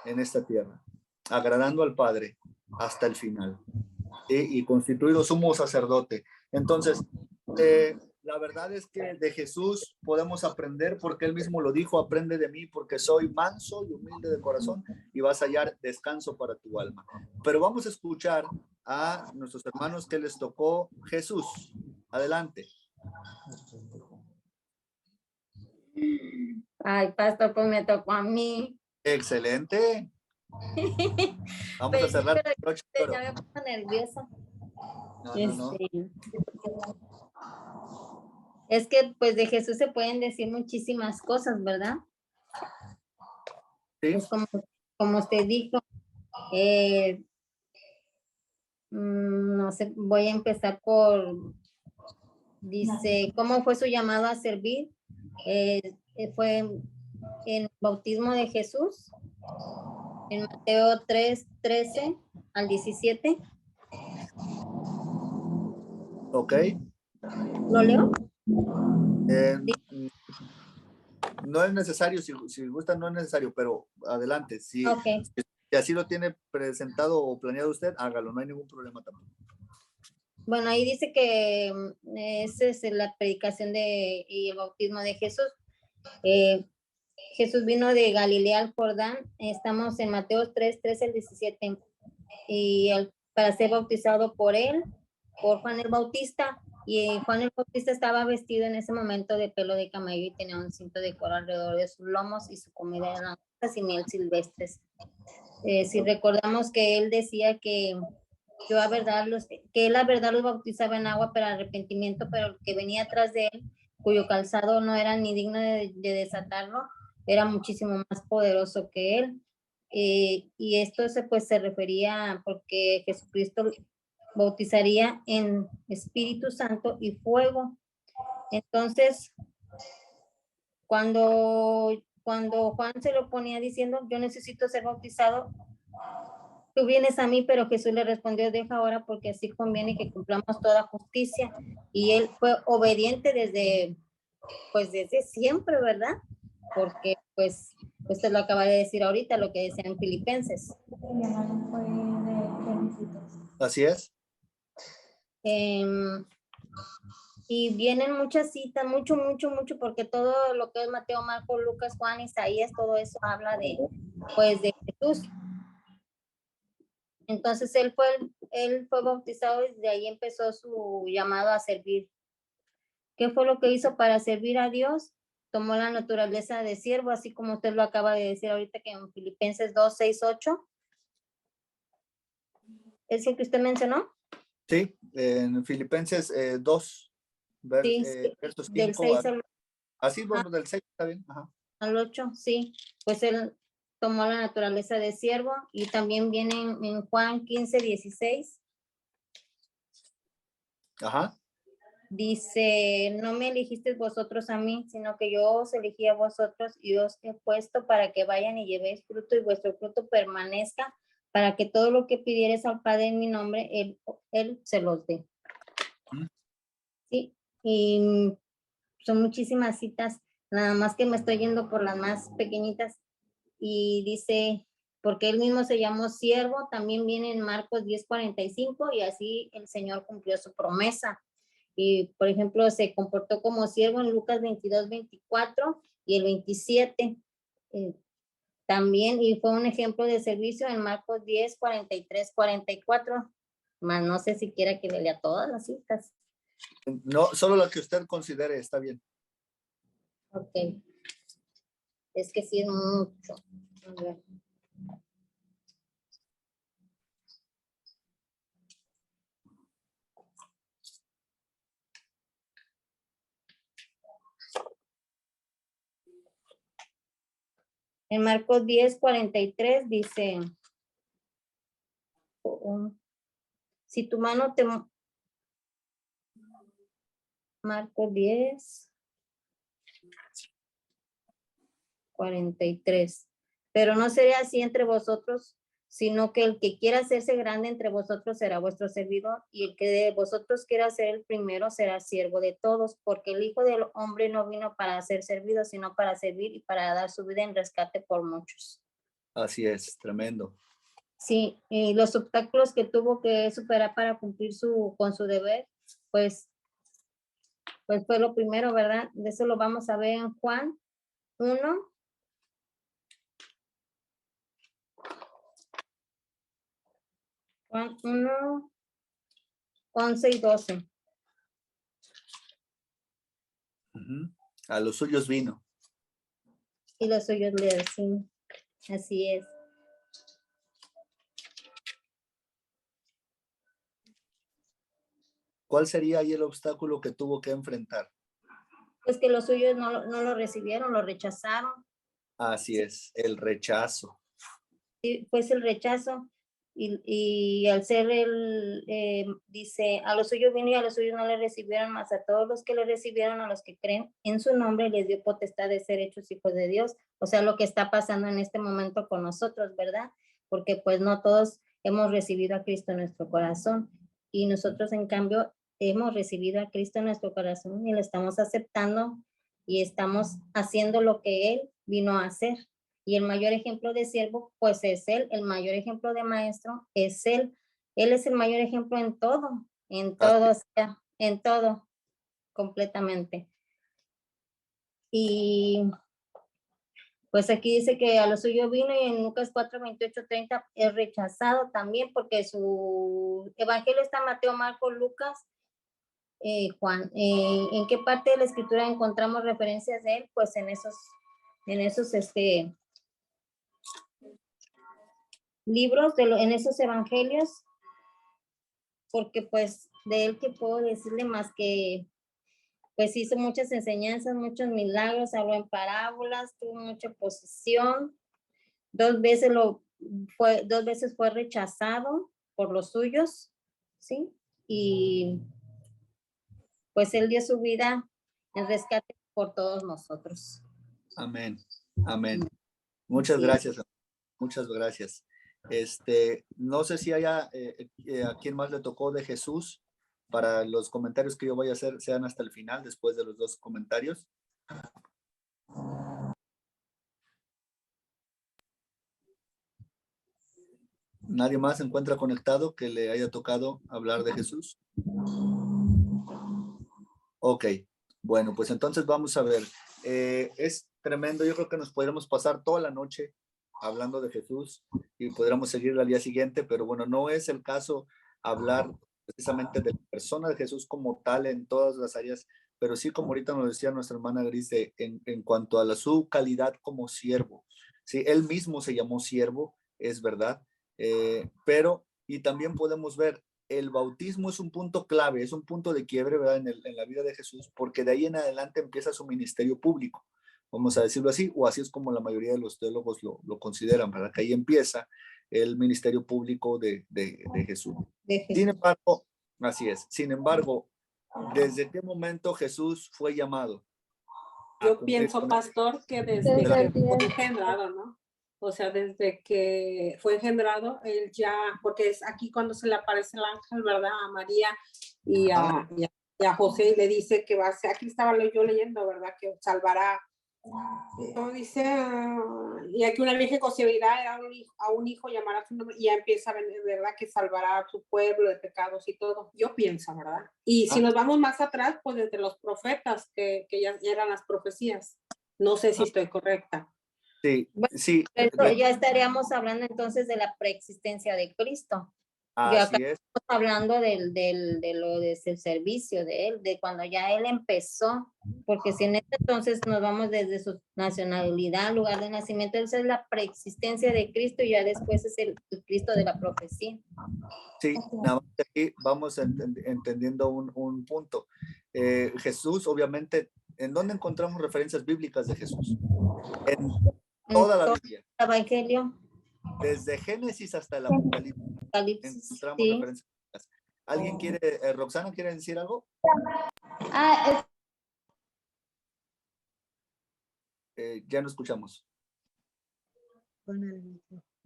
en esta tierra, agradando al Padre. hasta el final. Y constituido sumo sacerdote. Entonces, la verdad es que de Jesús podemos aprender porque él mismo lo dijo, aprende de mí porque soy manso y humilde de corazón y vas a hallar descanso para tu alma. Pero vamos a escuchar a nuestros hermanos que les tocó Jesús. Adelante. Ay, pastor, pues me tocó a mí. Excelente. Vamos Pues a sí, cerrar. pero ya me pongo nerviosa. No. Es que pues de Jesús se pueden decir muchísimas cosas, ¿verdad? Sí. Pues como usted dijo, no sé, voy a empezar dice, ¿cómo fue su llamado a servir? Fue en el bautismo de Jesús, en Mateo 3:13 al 17. Ok. ¿Lo leo? No es necesario, si gusta, no es necesario, pero adelante. Si así lo tiene presentado o planeado usted, hágalo, no hay ningún problema tampoco. Bueno, ahí dice que esa es la predicación y el bautismo de Jesús. Jesús vino de Galilea al Jordán. Estamos en Mateo 3:13 al 17. Y para ser bautizado por Juan el Bautista. Y Juan el Bautista estaba vestido en ese momento de pelo de camello y tenía un cinto de coral alrededor de sus lomos y su comida eran langostas y miel silvestres. Si recordamos que él decía que él la verdad los bautizaba en agua para arrepentimiento, pero el que venía atrás de él, cuyo calzado no era ni digno de desatarlo, era muchísimo más poderoso que él. Y esto se refería porque Jesucristo bautizaría en Espíritu Santo y fuego. Entonces, cuando Juan se lo ponía diciendo, yo necesito ser bautizado, tú vienes a mí, pero Jesús le respondió, deja ahora porque así conviene que cumplamos toda justicia. Y él fue obediente desde siempre, ¿verdad? Porque usted lo acaba de decir ahorita, lo que decían Filipenses. Así es. Y vienen muchas citas, mucho, porque todo lo que es Mateo, Marcos, Lucas, Juan, Isaías, todo eso habla de Jesús. Entonces él fue bautizado y de ahí empezó su llamado a servir. ¿Qué fue lo que hizo para servir a Dios? Tomó la naturaleza de siervo, así como usted lo acaba de decir ahorita que en Filipenses 2:6-8. ¿Es el que usted mencionó? Sí, en Filipenses 2, versos 5. Del 6 así, bueno, del 6 está bien. Ajá. Al 8, sí. Pues él tomó la naturaleza de siervo y también viene en Juan 15:16. Ajá. Dice, no me elegisteis vosotros a mí, sino que yo os elegí a vosotros y os he puesto para que vayan y llevéis fruto y vuestro fruto permanezca, para que todo lo que pidieres al Padre en mi nombre, él se los dé. Sí, y son muchísimas citas, nada más que me estoy yendo por las más pequeñitas. Y dice, porque él mismo se llamó siervo, también viene en Marcos 10:45, y así el Señor cumplió su promesa. Y, por ejemplo, se comportó como siervo en Lucas 22:24 y el 27. También, y fue un ejemplo de servicio en Marcos 10:43-44. Más no sé si quiera que le lea todas las citas. No, solo la que usted considere, está bien. Ok. Es que sí es mucho. A ver. En Marcos 10:43 dice, si tu mano te... Marcos 10:43. Pero no será así entre vosotros, sino que el que quiera hacerse grande entre vosotros será vuestro servidor, y el que de vosotros quiera ser el primero será siervo de todos, porque el Hijo del Hombre no vino para ser servido, sino para servir y para dar su vida en rescate por muchos. Así es, tremendo. Sí, y los obstáculos que tuvo que superar para cumplir con su deber, pues fue lo primero, ¿verdad? De eso lo vamos a ver en Juan 1. Juan 1, 11 y 12. A los suyos vino. Y los suyos le decían, así es. ¿Cuál sería ahí el obstáculo que tuvo que enfrentar? Pues que los suyos no lo recibieron, lo rechazaron. Así es, el rechazo. Sí, pues el rechazo. Y al ser dice, a los suyos vino y a los suyos no le recibieron, más a todos los que le recibieron, a los que creen en su nombre, les dio potestad de ser hechos hijos de Dios. O sea, lo que está pasando en este momento con nosotros, ¿verdad? Porque pues no todos hemos recibido a Cristo en nuestro corazón. Y nosotros, en cambio, hemos recibido a Cristo en nuestro corazón y lo estamos aceptando y estamos haciendo lo que Él vino a hacer. Y el mayor ejemplo de siervo, pues es Él. El mayor ejemplo de maestro es Él. Él es el mayor ejemplo en todo, o sea, en todo, completamente. Y pues aquí dice que a lo suyo vino, y en Lucas 4, 28, 30 es rechazado también, porque su evangelio está Mateo, Marcos, Lucas, Juan. ¿En qué parte de la escritura encontramos referencias de Él? Pues en esos libros, en esos evangelios, porque pues de Él que puedo decirle más que pues hizo muchas enseñanzas, muchos milagros, habló en parábolas, tuvo mucha posición, 2 veces fue rechazado por los suyos, ¿sí? Y pues Él dio su vida en rescate por todos nosotros. Amén, amén. Muchas gracias, muchas gracias. No sé si haya a quién más le tocó de Jesús, para los comentarios que yo voy a hacer sean hasta el final, después de los 2 comentarios. ¿Nadie más se encuentra conectado que le haya tocado hablar de Jesús? Ok, bueno, pues entonces vamos a ver. Es tremendo, yo creo que nos podríamos pasar toda la noche hablando de Jesús y podríamos seguir al día siguiente, pero bueno, no es el caso hablar precisamente de la persona de Jesús como tal en todas las áreas, pero sí, como ahorita nos decía nuestra hermana Gris, en cuanto a su calidad como siervo. Sí, él mismo se llamó siervo, es verdad, pero y también podemos ver, el bautismo es un punto clave, es un punto de quiebre, ¿verdad? En la vida de Jesús, porque de ahí en adelante empieza su ministerio público, vamos a decirlo así, o así es como la mayoría de los teólogos lo consideran, ¿verdad? Que ahí empieza el ministerio público de Jesús. Sin embargo, así es. Sin embargo, ¿desde qué momento Jesús fue llamado? Yo pienso, pastor, que desde que fue engendrado, ¿no? O sea, desde que fue engendrado, él ya, porque es aquí cuando se le aparece el ángel, ¿verdad? A María y a José, y le dice que va a ser, aquí estaba yo leyendo, ¿verdad? Que salvará. ¿Cómo dice? Y aquí una virgen concebirá a un hijo, llamará su nombre, y ya empieza a venir, ¿verdad? Que salvará a su pueblo de pecados y todo. Yo pienso, ¿verdad? Y si nos vamos más atrás, pues desde los profetas, que ya eran las profecías. No sé si estoy correcta. Sí, bueno, sí. Ya estaríamos hablando entonces de la preexistencia de Cristo. Así es. Estamos hablando de lo del servicio de Él, de cuando ya Él empezó, porque si en este entonces nos vamos desde su nacionalidad, lugar de nacimiento, esa es la preexistencia de Cristo, y ya después es el Cristo de la profecía. Sí, nada más aquí vamos entendiendo un punto. Jesús, obviamente, ¿en dónde encontramos referencias bíblicas de Jesús? En toda la Biblia. El Evangelio. Desde Génesis hasta el Apocalipsis. Encontramos referencias bíblicas. ¿Alguien quiere, Roxana, quiere decir algo? Ya no escuchamos.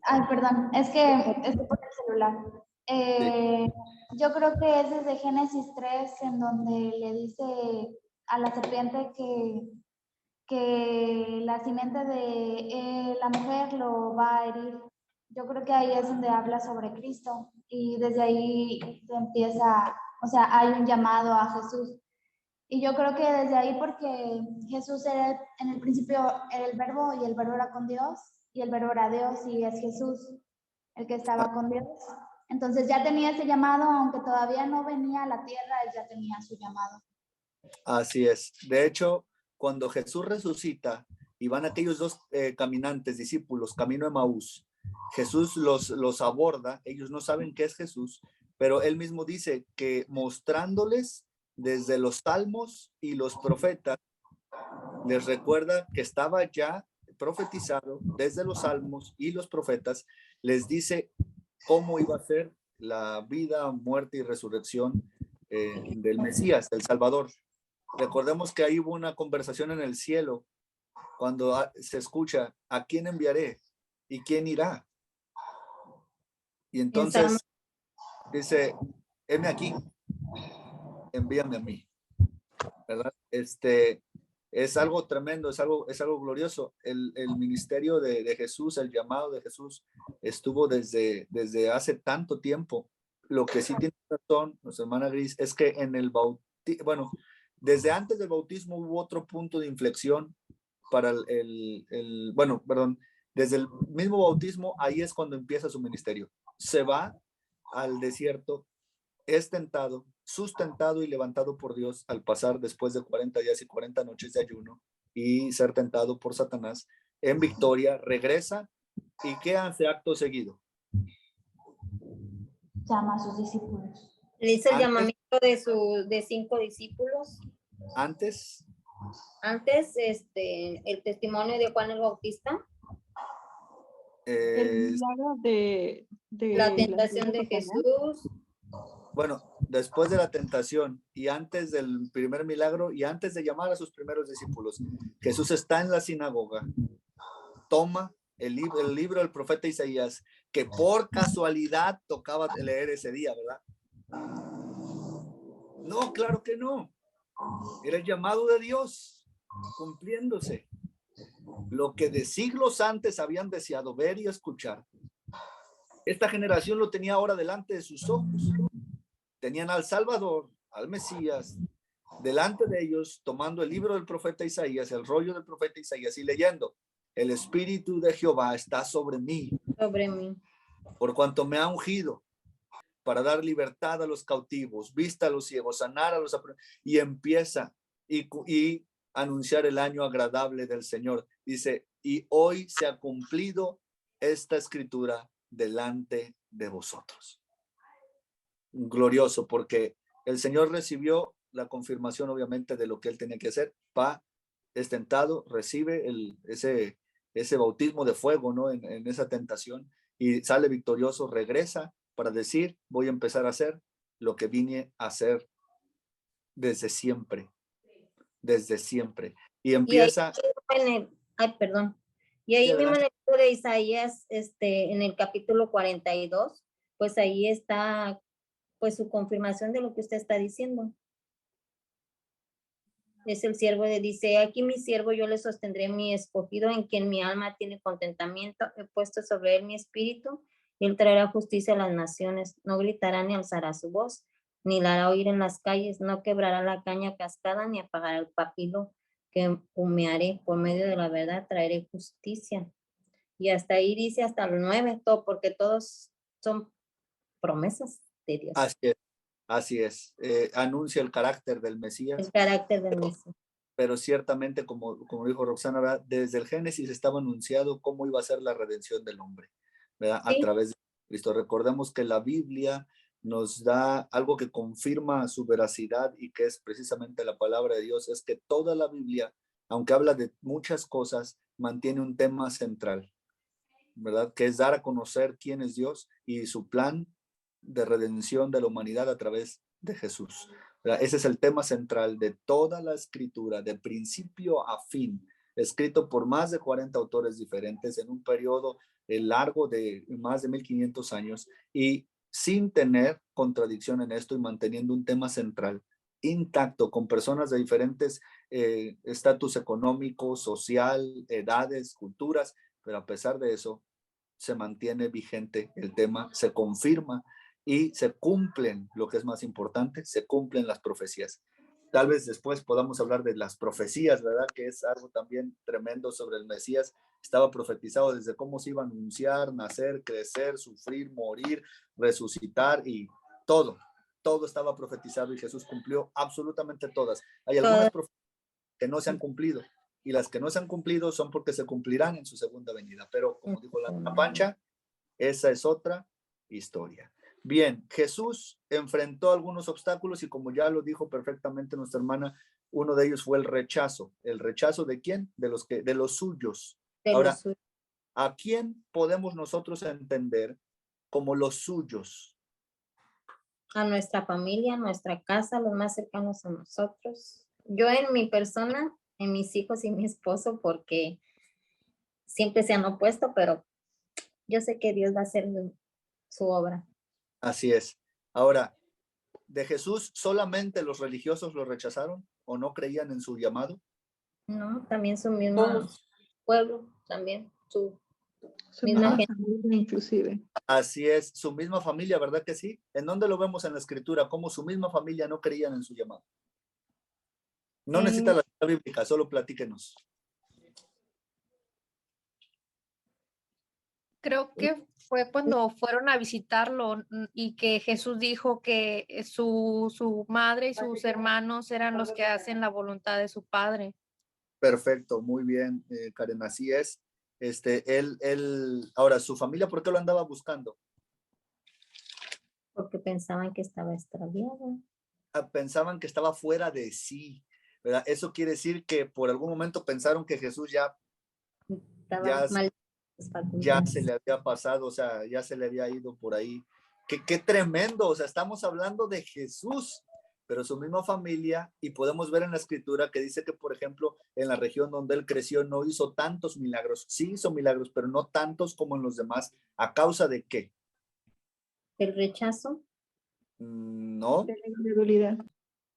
Ay, perdón, es que estoy por el celular. Yo creo que es desde Génesis 3 en donde le dice a la serpiente que la simiente de la mujer lo va a herir. yo creo que ahí es donde habla sobre Cristo y desde ahí empieza, o sea, hay un llamado a Jesús. Y yo creo que desde ahí, porque Jesús era, en el principio era el verbo y el verbo era con Dios y el verbo era Dios y es Jesús el que estaba con Dios. Entonces ya tenía ese llamado, aunque todavía no venía a la tierra, él ya tenía su llamado. Así es. De hecho, cuando Jesús resucita y van aquellos dos caminantes, discípulos, camino a Emaús, Jesús los aborda, ellos no saben qué es Jesús, pero él mismo dice que mostrándoles desde los salmos y los profetas, les recuerda que estaba ya profetizado desde los salmos y los profetas, les dice cómo iba a ser la vida, muerte y resurrección del Mesías, del Salvador. Recordemos que ahí hubo una conversación en el cielo cuando se escucha, ¿a quién enviaré? ¿Y quién irá? Y entonces dice, heme aquí, envíame a mí, ¿verdad? Es algo tremendo, es algo glorioso. El ministerio de Jesús, el llamado de Jesús estuvo desde hace tanto tiempo. Lo que sí tiene razón, nuestra hermana Gris, es que en el bautismo, bueno, desde antes del bautismo hubo otro punto de inflexión para bueno, perdón, desde el mismo bautismo, ahí es cuando empieza su ministerio. Se va al desierto, es tentado, sustentado y levantado por Dios al pasar después de 40 días y 40 noches de ayuno y ser tentado por Satanás. En victoria, regresa y ¿qué hace acto seguido? Llama a sus discípulos. Le hizo el llamamiento de 5 discípulos. Antes, el testimonio de Juan el Bautista. El milagro de la tentación de Jesús. Bueno, después de la tentación y antes del primer milagro y antes de llamar a sus primeros discípulos, Jesús está en la sinagoga, toma el libro del profeta Isaías, que por casualidad tocaba leer ese día, ¿verdad? No, claro que no. Era el llamado de Dios cumpliéndose. Lo que de siglos antes habían deseado ver y escuchar, esta generación lo tenía ahora delante de sus ojos. Tenían al Salvador, al Mesías, delante de ellos, tomando el libro del profeta Isaías, el rollo del profeta Isaías y leyendo, el Espíritu de Jehová está sobre mí. Sobre mí. Por cuanto me ha ungido para dar libertad a los cautivos, vista a los ciegos, sanar a los... Y empieza y anunciar el año agradable del Señor. Dice, y hoy se ha cumplido esta escritura delante de vosotros. Glorioso, porque el Señor recibió la confirmación, obviamente, de lo que él tenía que hacer. Es tentado, recibe ese bautismo de fuego, ¿no? En esa tentación, y sale victorioso, regresa para decir, voy a empezar a hacer lo que vine a hacer desde siempre. Y empieza... Y ahí mismo en el libro de Isaías, en el capítulo 42, pues ahí está pues su confirmación de lo que usted está diciendo. Es el siervo dice, aquí mi siervo, yo le sostendré, mi escogido, en quien mi alma tiene contentamiento, he puesto sobre él mi espíritu, y él traerá justicia a las naciones, no gritará ni alzará su voz, ni la hará oír en las calles, no quebrará la caña cascada, ni apagará el papiro que humearé, por medio de la verdad traeré justicia. Y hasta ahí dice hasta el 9, todo, porque todos son promesas de Dios. Así es. Anuncia el carácter del Mesías. El carácter del Mesías. Pero ciertamente, como dijo Roxana, ¿verdad? Desde el Génesis estaba anunciado cómo iba a ser la redención del hombre, ¿verdad? Sí. A través de Cristo. Recordemos que la Biblia nos da algo que confirma su veracidad y que es precisamente la palabra de Dios, es que toda la Biblia, aunque habla de muchas cosas, mantiene un tema central, ¿verdad? Que es dar a conocer quién es Dios y su plan de redención de la humanidad a través de Jesús, ¿verdad? Ese es el tema central de toda la escritura, de principio a fin, escrito por más de 40 autores diferentes en un periodo largo de más de 1500 años y sin tener contradicción en esto y manteniendo un tema central intacto con personas de diferentes estatus económico, social, edades, culturas, pero a pesar de eso, se mantiene vigente el tema, se confirma y se cumplen, lo que es más importante, se cumplen las profecías. Tal vez después podamos hablar de las profecías, ¿verdad? Que es algo también tremendo sobre el Mesías. Estaba profetizado desde cómo se iba a anunciar, nacer, crecer, sufrir, morir, resucitar y todo estaba profetizado y Jesús cumplió absolutamente todas. Hay algunas profecías que no se han cumplido y las que no se han cumplido son porque se cumplirán en su segunda venida. Pero como dijo la Pancha, esa es otra historia. Bien, Jesús enfrentó algunos obstáculos y como ya lo dijo perfectamente nuestra hermana, uno de ellos fue el rechazo. ¿El rechazo de quién? De los suyos. Ahora, ¿a quién podemos nosotros entender como los suyos? A nuestra familia, a nuestra casa, los más cercanos a nosotros. Yo en mi persona, en mis hijos y mi esposo, porque siempre se han opuesto, pero yo sé que Dios va a hacer su obra. Así es. Ahora, ¿de Jesús solamente los religiosos lo rechazaron o no creían en su llamado? No, también su mismo pueblo, también su misma gente. Inclusive. Así es, su misma familia, ¿verdad que sí? ¿En dónde lo vemos en la escritura? Cómo su misma familia no creían en su llamado. No necesita la cita bíblica, solo platíquenos. Creo que fue cuando fueron a visitarlo y que Jesús dijo que su madre y sus hermanos eran los que hacen la voluntad de su padre. Perfecto, muy bien, Karen, así es. Ahora, su familia, ¿por qué lo andaba buscando? Porque pensaban que estaba extraviado. Pensaban que estaba fuera de sí, ¿verdad? Eso quiere decir que por algún momento pensaron que Jesús ya se le había pasado, o sea, ya se le había ido por ahí. Qué tremendo, o sea, estamos hablando de Jesús, pero su misma familia, y podemos ver en la escritura que dice que, por ejemplo, en la región donde él creció no hizo tantos milagros, sí hizo milagros, pero no tantos como en los demás. ¿A causa de qué? ¿El rechazo? No. De la incredulidad.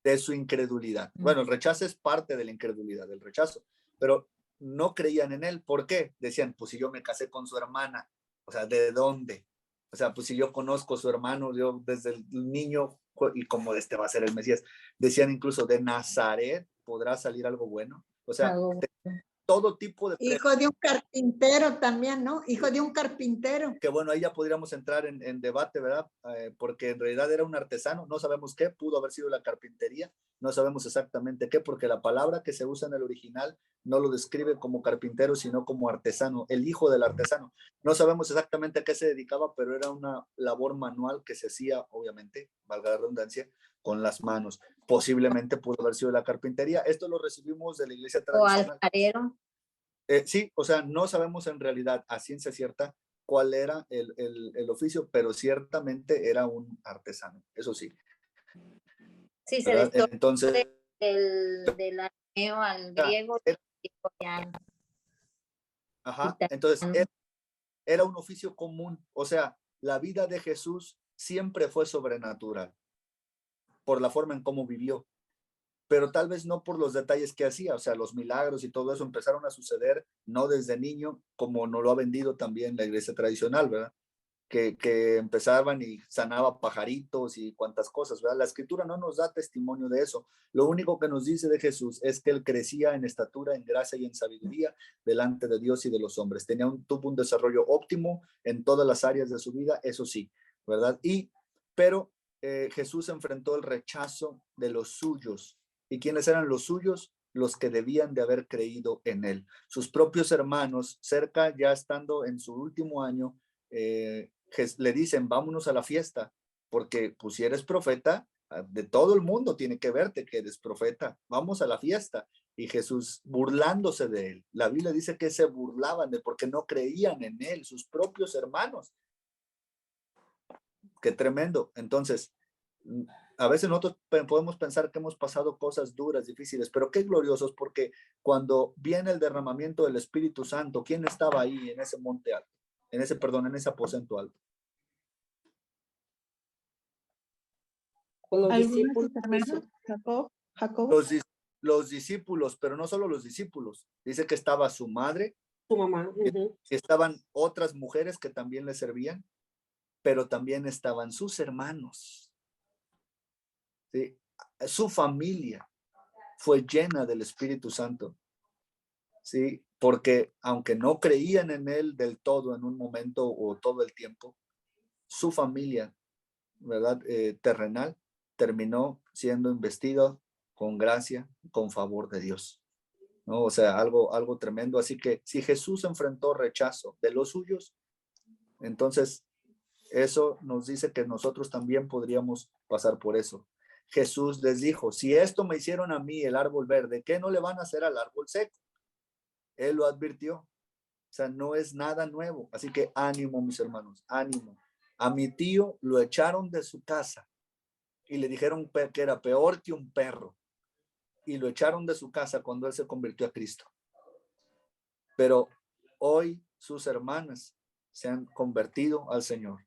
De su incredulidad. Bueno, el rechazo es parte de la incredulidad, del rechazo, pero no creían en él. ¿Por qué? Decían, pues si yo me casé con su hermana, o sea, ¿de dónde? O sea, pues si yo conozco a su hermano, yo desde el niño, y como este va a ser el Mesías, decían incluso, de Nazaret podrá salir algo bueno. O sea, todo tipo de... Hijo de un carpintero también, ¿no? Hijo de un carpintero. Que bueno, ahí ya podríamos entrar en debate, ¿verdad? Porque en realidad era un artesano, no sabemos qué, pudo haber sido la carpintería, no sabemos exactamente qué, porque la palabra que se usa en el original no lo describe como carpintero, sino como artesano, el hijo del artesano. No sabemos exactamente a qué se dedicaba, pero era una labor manual que se hacía, obviamente, valga la redundancia, con las manos. Posiblemente pudo haber sido la carpintería. Esto lo recibimos de la iglesia tradicional. O alfarero. Sí, o sea, no sabemos en realidad a ciencia cierta cuál era el oficio, pero ciertamente era un artesano, eso sí. Sí, se desplazó. Entonces, del arameo al griego. Ajá, entonces era un oficio común, o sea, la vida de Jesús siempre fue sobrenatural por la forma en cómo vivió, pero tal vez no por los detalles que hacía, o sea, los milagros y todo eso empezaron a suceder no desde niño, como nos lo ha vendido también la iglesia tradicional, ¿verdad? Que empezaban y sanaba pajaritos y cuantas cosas, ¿verdad? La escritura no nos da testimonio de eso. Lo único que nos dice de Jesús es que él crecía en estatura, en gracia y en sabiduría delante de Dios y de los hombres. Tuvo un desarrollo óptimo en todas las áreas de su vida, eso sí, ¿verdad? Pero Jesús enfrentó el rechazo de los suyos. ¿Y quiénes eran los suyos? Los que debían de haber creído en él. Sus propios hermanos, cerca, ya estando en su último año, le dicen, vámonos a la fiesta, porque pues si eres profeta, de todo el mundo tiene que verte que eres profeta, vamos a la fiesta. Y Jesús burlándose de él. La Biblia dice que se burlaban de él porque no creían en él, sus propios hermanos. Qué tremendo. Entonces, a veces nosotros podemos pensar que hemos pasado cosas duras, difíciles, pero qué gloriosos, porque cuando viene el derramamiento del Espíritu Santo, ¿quién estaba ahí en ese monte alto? En ese aposento alto. Con los discípulos. Jacob. Los discípulos, pero no solo los discípulos. Dice que estaba su madre, Su mamá. Estaban otras mujeres que también le servían, pero también estaban sus hermanos. ¿Sí? Su familia fue llena del Espíritu Santo. ¿Sí? Porque aunque no creían en él del todo en un momento o todo el tiempo, su familia, ¿verdad? Terrenal, terminó siendo investido con gracia, con favor de Dios, ¿no? O sea, algo tremendo. Así que si Jesús enfrentó rechazo de los suyos, entonces eso nos dice que nosotros también podríamos pasar por eso. Jesús les dijo, si esto me hicieron a mí, el árbol verde, ¿qué no le van a hacer al árbol seco? Él lo advirtió. O sea, no es nada nuevo. Así que ánimo, mis hermanos, ánimo. A mi tío lo echaron de su casa y le dijeron que era peor que un perro. Y lo echaron de su casa cuando él se convirtió a Cristo. Pero hoy sus hermanas se han convertido al Señor.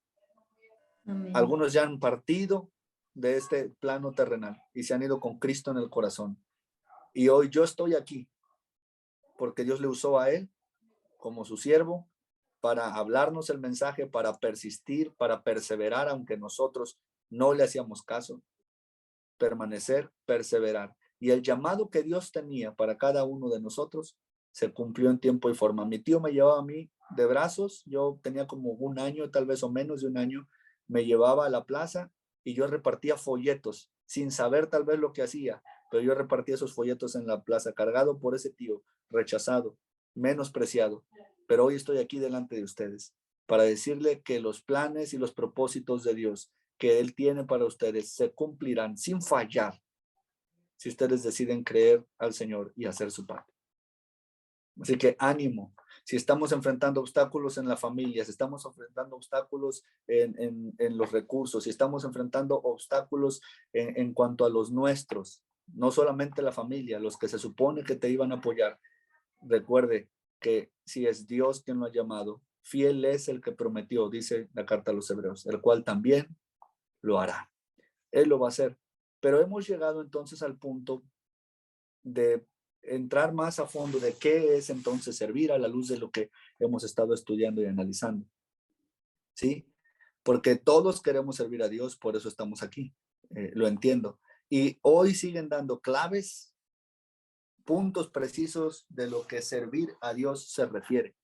Amén. Algunos ya han partido de este plano terrenal y se han ido con Cristo en el corazón. Y hoy yo estoy aquí porque Dios le usó a él como su siervo para hablarnos el mensaje, para persistir, para perseverar, aunque nosotros no le hacíamos caso. Permanecer, perseverar. Y el llamado que Dios tenía para cada uno de nosotros se cumplió en tiempo y forma. Mi tío me llevaba a mí de brazos, yo tenía como un año, tal vez o menos de un año, me llevaba a la plaza y yo repartía folletos, sin saber tal vez lo que hacía, pero yo repartía esos folletos en la plaza, cargado por ese tío, rechazado, menospreciado. Pero hoy estoy aquí delante de ustedes para decirle que los planes y los propósitos de Dios que Él tiene para ustedes se cumplirán sin fallar si ustedes deciden creer al Señor y hacer su parte. Así que ánimo. Si estamos enfrentando obstáculos en la familia, si estamos enfrentando obstáculos en los recursos, si estamos enfrentando obstáculos en cuanto a los nuestros, no solamente la familia, los que se supone que te iban a apoyar, recuerde que si es Dios quien lo ha llamado, fiel es el que prometió, dice la carta a los Hebreos, el cual también lo hará. Él lo va a hacer. Pero hemos llegado entonces al punto de entrar más a fondo de qué es entonces servir a la luz de lo que hemos estado estudiando y analizando. ¿Sí? Porque todos queremos servir a Dios, por eso estamos aquí. Lo entiendo. Y hoy siguen dando claves, puntos precisos de lo que servir a Dios se refiere,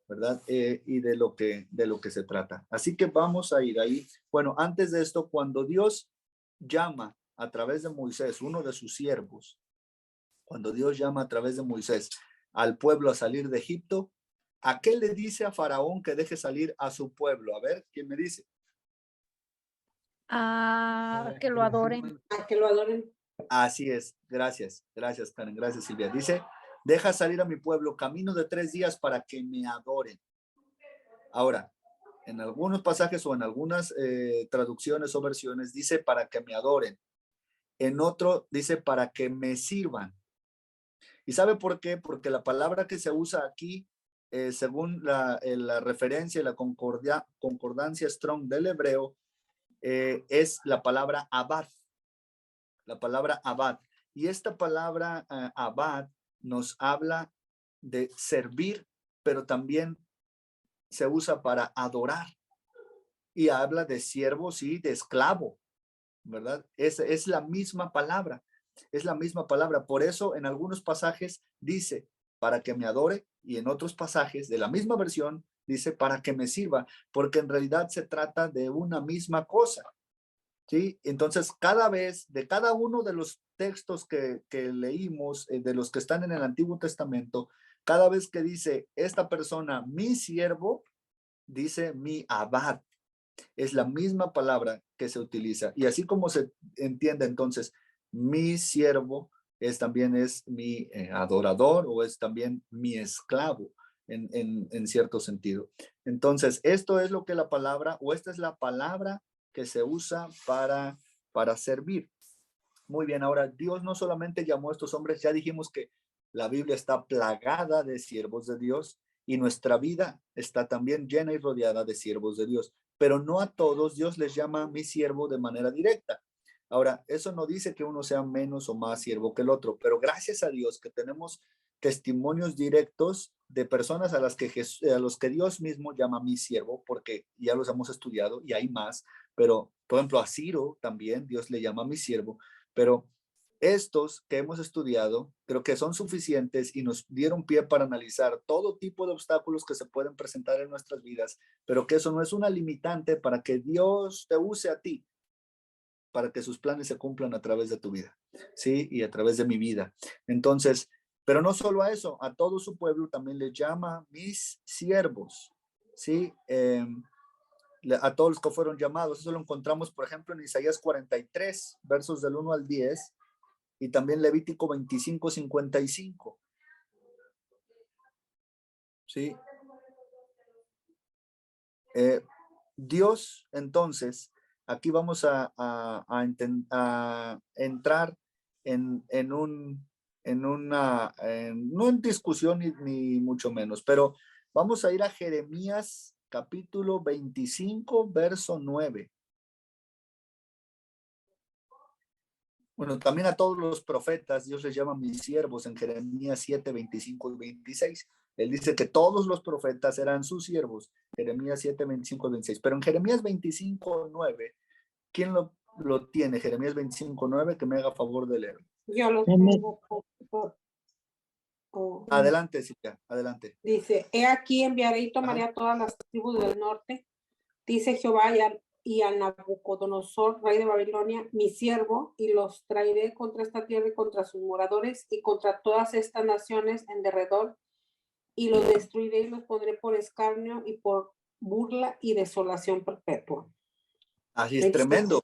¿verdad? Y de lo que se trata. Así que vamos a ir ahí. Bueno, antes de esto, cuando Dios llama a través de Moisés, uno de sus siervos, cuando Dios llama a través de Moisés al pueblo a salir de Egipto, ¿a qué le dice a Faraón que deje salir a su pueblo? A ver, ¿quién me dice? Que lo adoren. A que lo adoren. Así es, gracias Karen, gracias Silvia. Dice, deja salir a mi pueblo camino de 3 días para que me adoren. Ahora, en algunos pasajes o en algunas traducciones o versiones dice para que me adoren. En otro dice para que me sirvan. ¿Y sabe por qué? Porque la palabra que se usa aquí, según la referencia y la concordancia Strong del hebreo, es la palabra abad. La palabra abad. Y esta palabra abad nos habla de servir, pero también se usa para adorar. Y habla de siervo, sí, de esclavo, ¿verdad? Es la misma palabra. Es la misma palabra. Por eso en algunos pasajes dice para que me adore y en otros pasajes de la misma versión dice para que me sirva, porque en realidad se trata de una misma cosa. ¿Sí? Entonces, cada vez, de cada uno de los textos que leímos, de los que están en el Antiguo Testamento, cada vez que dice esta persona, mi siervo, dice mi abad. Es la misma palabra que se utiliza. Y así como se entiende entonces, mi siervo también es mi adorador o es también mi esclavo en cierto sentido. Entonces, esto es lo que la palabra, o esta es la palabra que se usa para servir. Muy bien, ahora Dios no solamente llamó a estos hombres, ya dijimos que la Biblia está plagada de siervos de Dios y nuestra vida está también llena y rodeada de siervos de Dios, pero no a todos Dios les llama mi siervo de manera directa. Ahora, eso no dice que uno sea menos o más siervo que el otro, pero gracias a Dios que tenemos testimonios directos de personas a los que Dios mismo llama mi siervo, porque ya los hemos estudiado y hay más, pero por ejemplo a Ciro también Dios le llama mi siervo, pero estos que hemos estudiado creo que son suficientes y nos dieron pie para analizar todo tipo de obstáculos que se pueden presentar en nuestras vidas, pero que eso no es una limitante para que Dios te use a ti, para que sus planes se cumplan a través de tu vida, ¿sí? Y a través de mi vida. Entonces, pero no solo a eso, a todo su pueblo también le llama mis siervos, ¿sí? A todos los que fueron llamados. Eso lo encontramos, por ejemplo, en Isaías 43, versos del 1 al 10, y también Levítico 25, 55. ¿Sí? Dios, entonces, aquí vamos a entrar no en discusión ni mucho menos, pero vamos a ir a Jeremías capítulo 25, verso 9. Bueno, también a todos los profetas Dios les llama mis siervos en Jeremías 7, 25 y 26. Él dice que todos los profetas eran sus siervos, Jeremías 7, 25 y 26. Pero en Jeremías 25, 9, ¿quién lo tiene? Jeremías 25, 9, que me haga favor de leer. Yo lo tengo. Adelante, Silvia, adelante. Dice, he aquí enviaré y tomaré a todas las tribus del norte, dice Jehová, y a Nabucodonosor, rey de Babilonia, mi siervo, y los traeré contra esta tierra y contra sus moradores y contra todas estas naciones en derredor, y los destruiré y los pondré por escarnio y por burla y desolación perpetua. Así es, tremendo.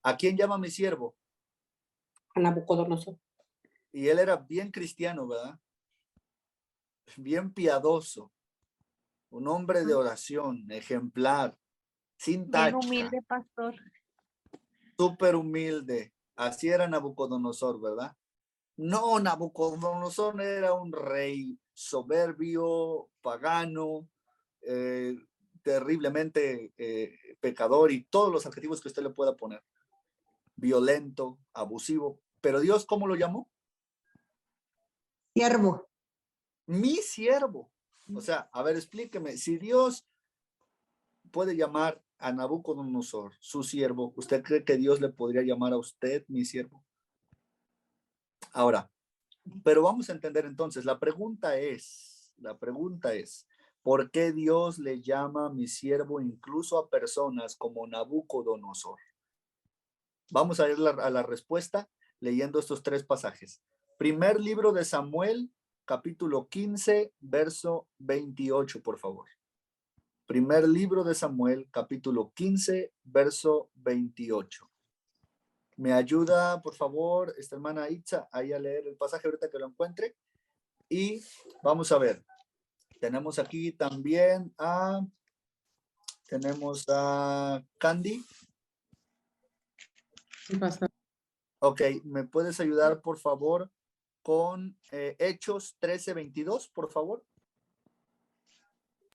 ¿A quién llama mi siervo? A Nabucodonosor. Y él era bien cristiano, ¿verdad? Bien piadoso, un hombre de oración, ejemplar, sin tacha. Bien humilde, pastor. Súper humilde. Así era Nabucodonosor, ¿verdad? No, Nabucodonosor era un rey soberbio, pagano, terriblemente pecador y todos los adjetivos que usted le pueda poner. Violento, abusivo. Pero Dios, ¿cómo lo llamó? Siervo. Mi siervo. O sea, a ver, explíqueme. Si Dios puede llamar a Nabucodonosor su siervo, ¿usted cree que Dios le podría llamar a usted mi siervo? Ahora, pero vamos a entender entonces, la pregunta es, ¿por qué Dios le llama mi siervo incluso a personas como Nabucodonosor? Vamos a ir a la respuesta leyendo estos tres pasajes. Primer libro de Samuel, capítulo 15, verso 28, por favor. Primer libro de Samuel, capítulo 15, verso 28. ¿Me ayuda, por favor, esta hermana Itza, ahí a leer el pasaje ahorita que lo encuentre? Y vamos a ver. Tenemos aquí también tenemos a Candy. Sí, pastor. Ok, ¿me puedes ayudar, por favor, con Hechos 13:22, por favor?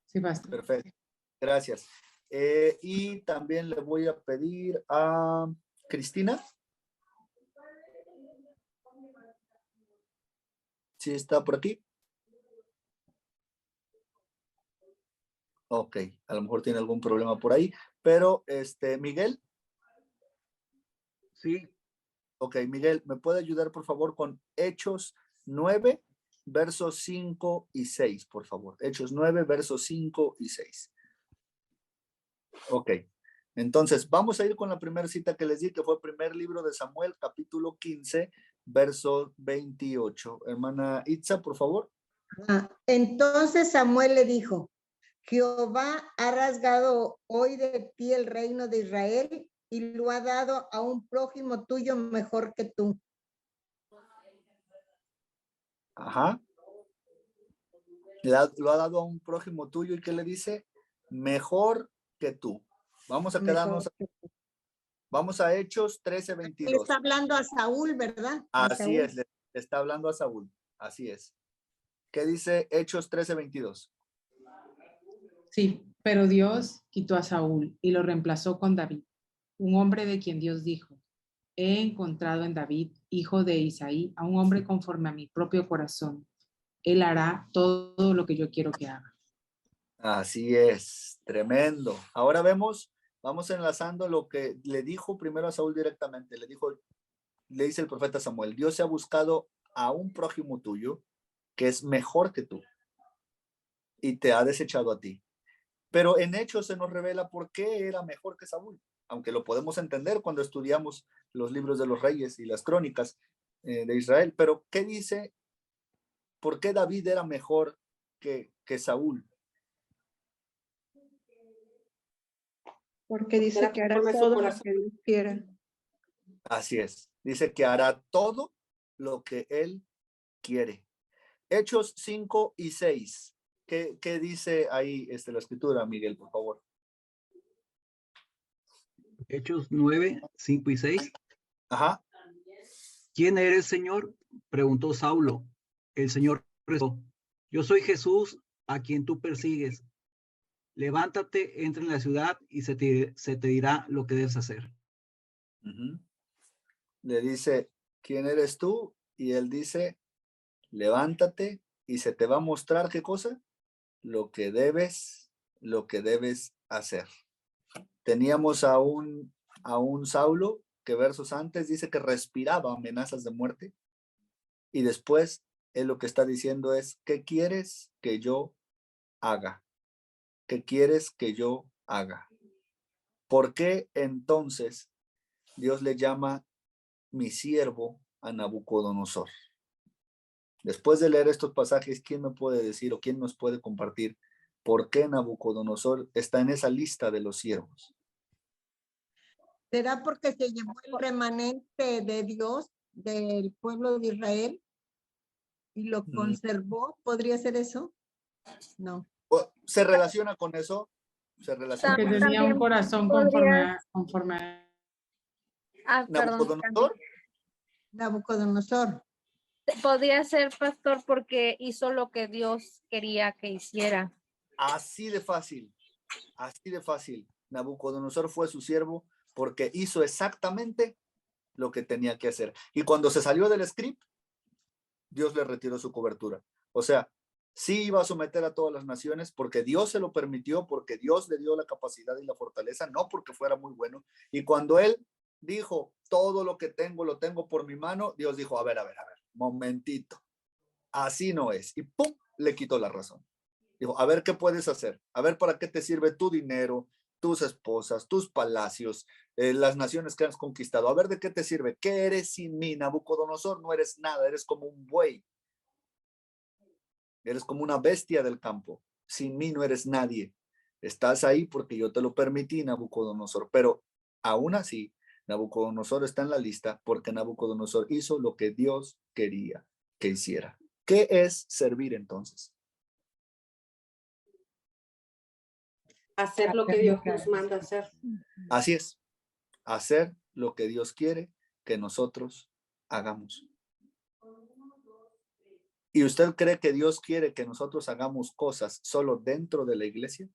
Sí, pastor. Perfecto, gracias. Y también le voy a pedir a Cristina. ¿Sí está por aquí? Ok, a lo mejor tiene algún problema por ahí, pero Miguel. Sí. Ok, Miguel, ¿me puede ayudar por favor con Hechos 9, versos 5 y 6, por favor? Hechos 9, versos 5 y 6. Ok, entonces vamos a ir con la primera cita que les di, que fue el primer libro de Samuel, capítulo 15, verso 28. Hermana Itza, por favor. Entonces Samuel le dijo, Jehová ha rasgado hoy de ti el reino de Israel y lo ha dado a un prójimo tuyo mejor que tú. Ajá. Lo ha dado a un prójimo tuyo y ¿qué le dice? Mejor que tú. Vamos a quedarnos. Vamos a Hechos 13:22. Le está hablando a Saúl, ¿verdad? Así es, le está hablando a Saúl. Así es. ¿Qué dice Hechos 13:22? Sí, pero Dios quitó a Saúl y lo reemplazó con David, un hombre de quien Dios dijo, he encontrado en David, hijo de Isaí, a un hombre conforme a mi propio corazón, Él hará todo lo que yo quiero que haga. Así es, tremendo. Ahora vamos enlazando lo que le dijo primero a Saúl directamente. Le dice el profeta Samuel, Dios se ha buscado a un prójimo tuyo que es mejor que tú y te ha desechado a ti. Pero en Hechos se nos revela por qué era mejor que Saúl, aunque lo podemos entender cuando estudiamos los libros de los reyes y las crónicas de Israel. Pero ¿qué dice? ¿Por qué David era mejor que Saúl? Porque dice que hará todo lo que Dios quiera. Así es. Dice que hará todo lo que él quiere. Hechos 5 y 6. ¿Qué dice ahí la escritura, Miguel, por favor? Hechos 9, 5 y 6. Ajá. ¿Quién eres, Señor? Preguntó Saulo. El Señor respondió, yo soy Jesús a quien tú persigues. Levántate, entra en la ciudad y se te dirá lo que debes hacer. Le dice, ¿quién eres tú? Y él dice, levántate y se te va a mostrar ¿qué cosa? Lo que debes hacer. Teníamos a un Saulo que versos antes dice que respiraba amenazas de muerte y después él lo que está diciendo es, ¿qué quieres que yo haga? ¿Qué quieres que yo haga? ¿Por qué entonces Dios le llama mi siervo a Nabucodonosor? Después de leer estos pasajes, ¿quién me puede decir o quién nos puede compartir por qué Nabucodonosor está en esa lista de los siervos? ¿Será porque se llevó el remanente de Dios del pueblo de Israel y lo conservó? ¿Podría ser eso? No. ¿Se relaciona con eso? ¿Se relaciona Que con tenía eso? un corazón conforme a... ¿Nabucodonosor? Nabucodonosor. Podría ser, pastor, porque hizo lo que Dios quería que hiciera. Así de fácil. Así de fácil. Nabucodonosor fue su siervo porque hizo exactamente lo que tenía que hacer. Y cuando se salió del script, Dios le retiró su cobertura. O sea, sí iba a someter a todas las naciones porque Dios se lo permitió, porque Dios le dio la capacidad y la fortaleza, no porque fuera muy bueno. Y cuando él dijo, todo lo que tengo, lo tengo por mi mano, Dios dijo, a ver, momentito. Así no es. Y ¡pum! Le quitó la razón. Dijo, a ver, ¿qué puedes hacer? A ver, ¿para qué te sirve tu dinero, tus esposas, tus palacios, las naciones que has conquistado? A ver, ¿de qué te sirve? ¿Qué eres sin mí, Nabucodonosor? No eres nada, eres como un buey. Eres como una bestia del campo. Sin mí no eres nadie. Estás ahí porque yo te lo permití, Nabucodonosor. Pero aún así, Nabucodonosor está en la lista porque Nabucodonosor hizo lo que Dios quería que hiciera. ¿Qué es servir entonces? Hacer lo que Dios nos manda hacer. Así es. Hacer lo que Dios quiere que nosotros hagamos. ¿Y usted cree que Dios quiere que nosotros hagamos cosas solo dentro de la iglesia?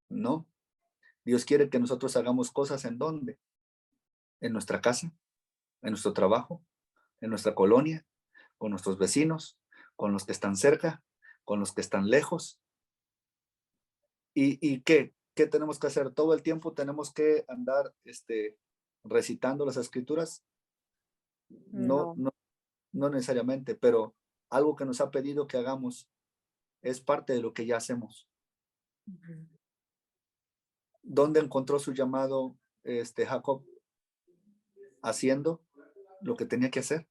No. Dios quiere que nosotros hagamos cosas ¿en dónde? En nuestra casa, en nuestro trabajo, en nuestra colonia, con nuestros vecinos, con los que están cerca, con los que están lejos. ¿Y qué? ¿Qué tenemos que hacer? ¿Todo el tiempo tenemos que andar recitando las escrituras? No necesariamente, pero algo que nos ha pedido que hagamos es parte de lo que ya hacemos. ¿Dónde encontró su llamado Jacob? Haciendo lo que tenía que hacer,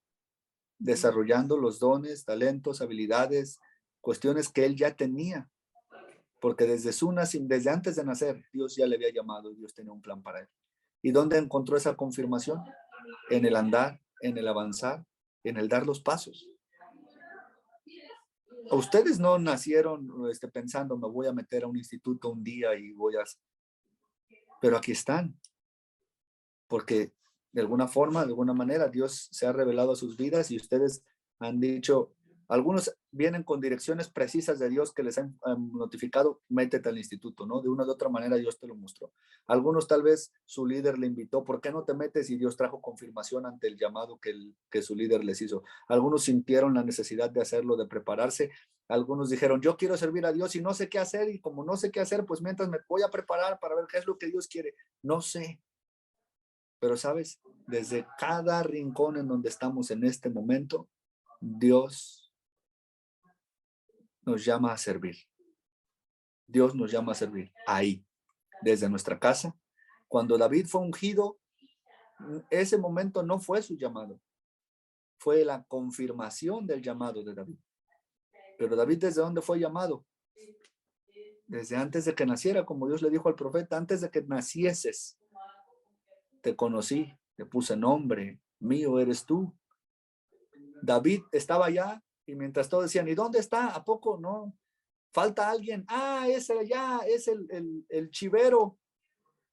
desarrollando los dones, talentos, habilidades, cuestiones que él ya tenía, porque desde antes de nacer, Dios ya le había llamado y Dios tenía un plan para él. ¿Y dónde encontró esa confirmación? En el andar, en el avanzar, en el dar los pasos. Ustedes no nacieron pensando, me voy a meter a un instituto un día y voy a... Pero aquí están, porque de alguna forma, de alguna manera, Dios se ha revelado a sus vidas y ustedes han dicho, Algunos vienen con direcciones precisas de Dios que les han notificado, métete al instituto, ¿no? De una u otra manera Dios te lo mostró. Algunos tal vez su líder le invitó, ¿por qué no te metes? Y Dios trajo confirmación ante el llamado que su líder les hizo. Algunos sintieron la necesidad de hacerlo, de prepararse. Algunos dijeron, yo quiero servir a Dios y no sé qué hacer, y como no sé qué hacer, pues mientras me voy a preparar para ver qué es lo que Dios quiere. No sé. Pero sabes, desde cada rincón en donde estamos en este momento, Dios nos llama a servir. Dios nos llama a servir ahí, desde nuestra casa. Cuando David fue ungido, ese momento no fue su llamado, fue la confirmación del llamado de David. Pero David, ¿desde dónde fue llamado? Desde antes de que naciera, como Dios le dijo al profeta, antes de que nacieses, te conocí, te puse nombre, mío eres tú. David estaba allá y mientras todos decían, ¿y dónde está? ¿A poco? No. Falta alguien. Ah, ese allá, es el chivero.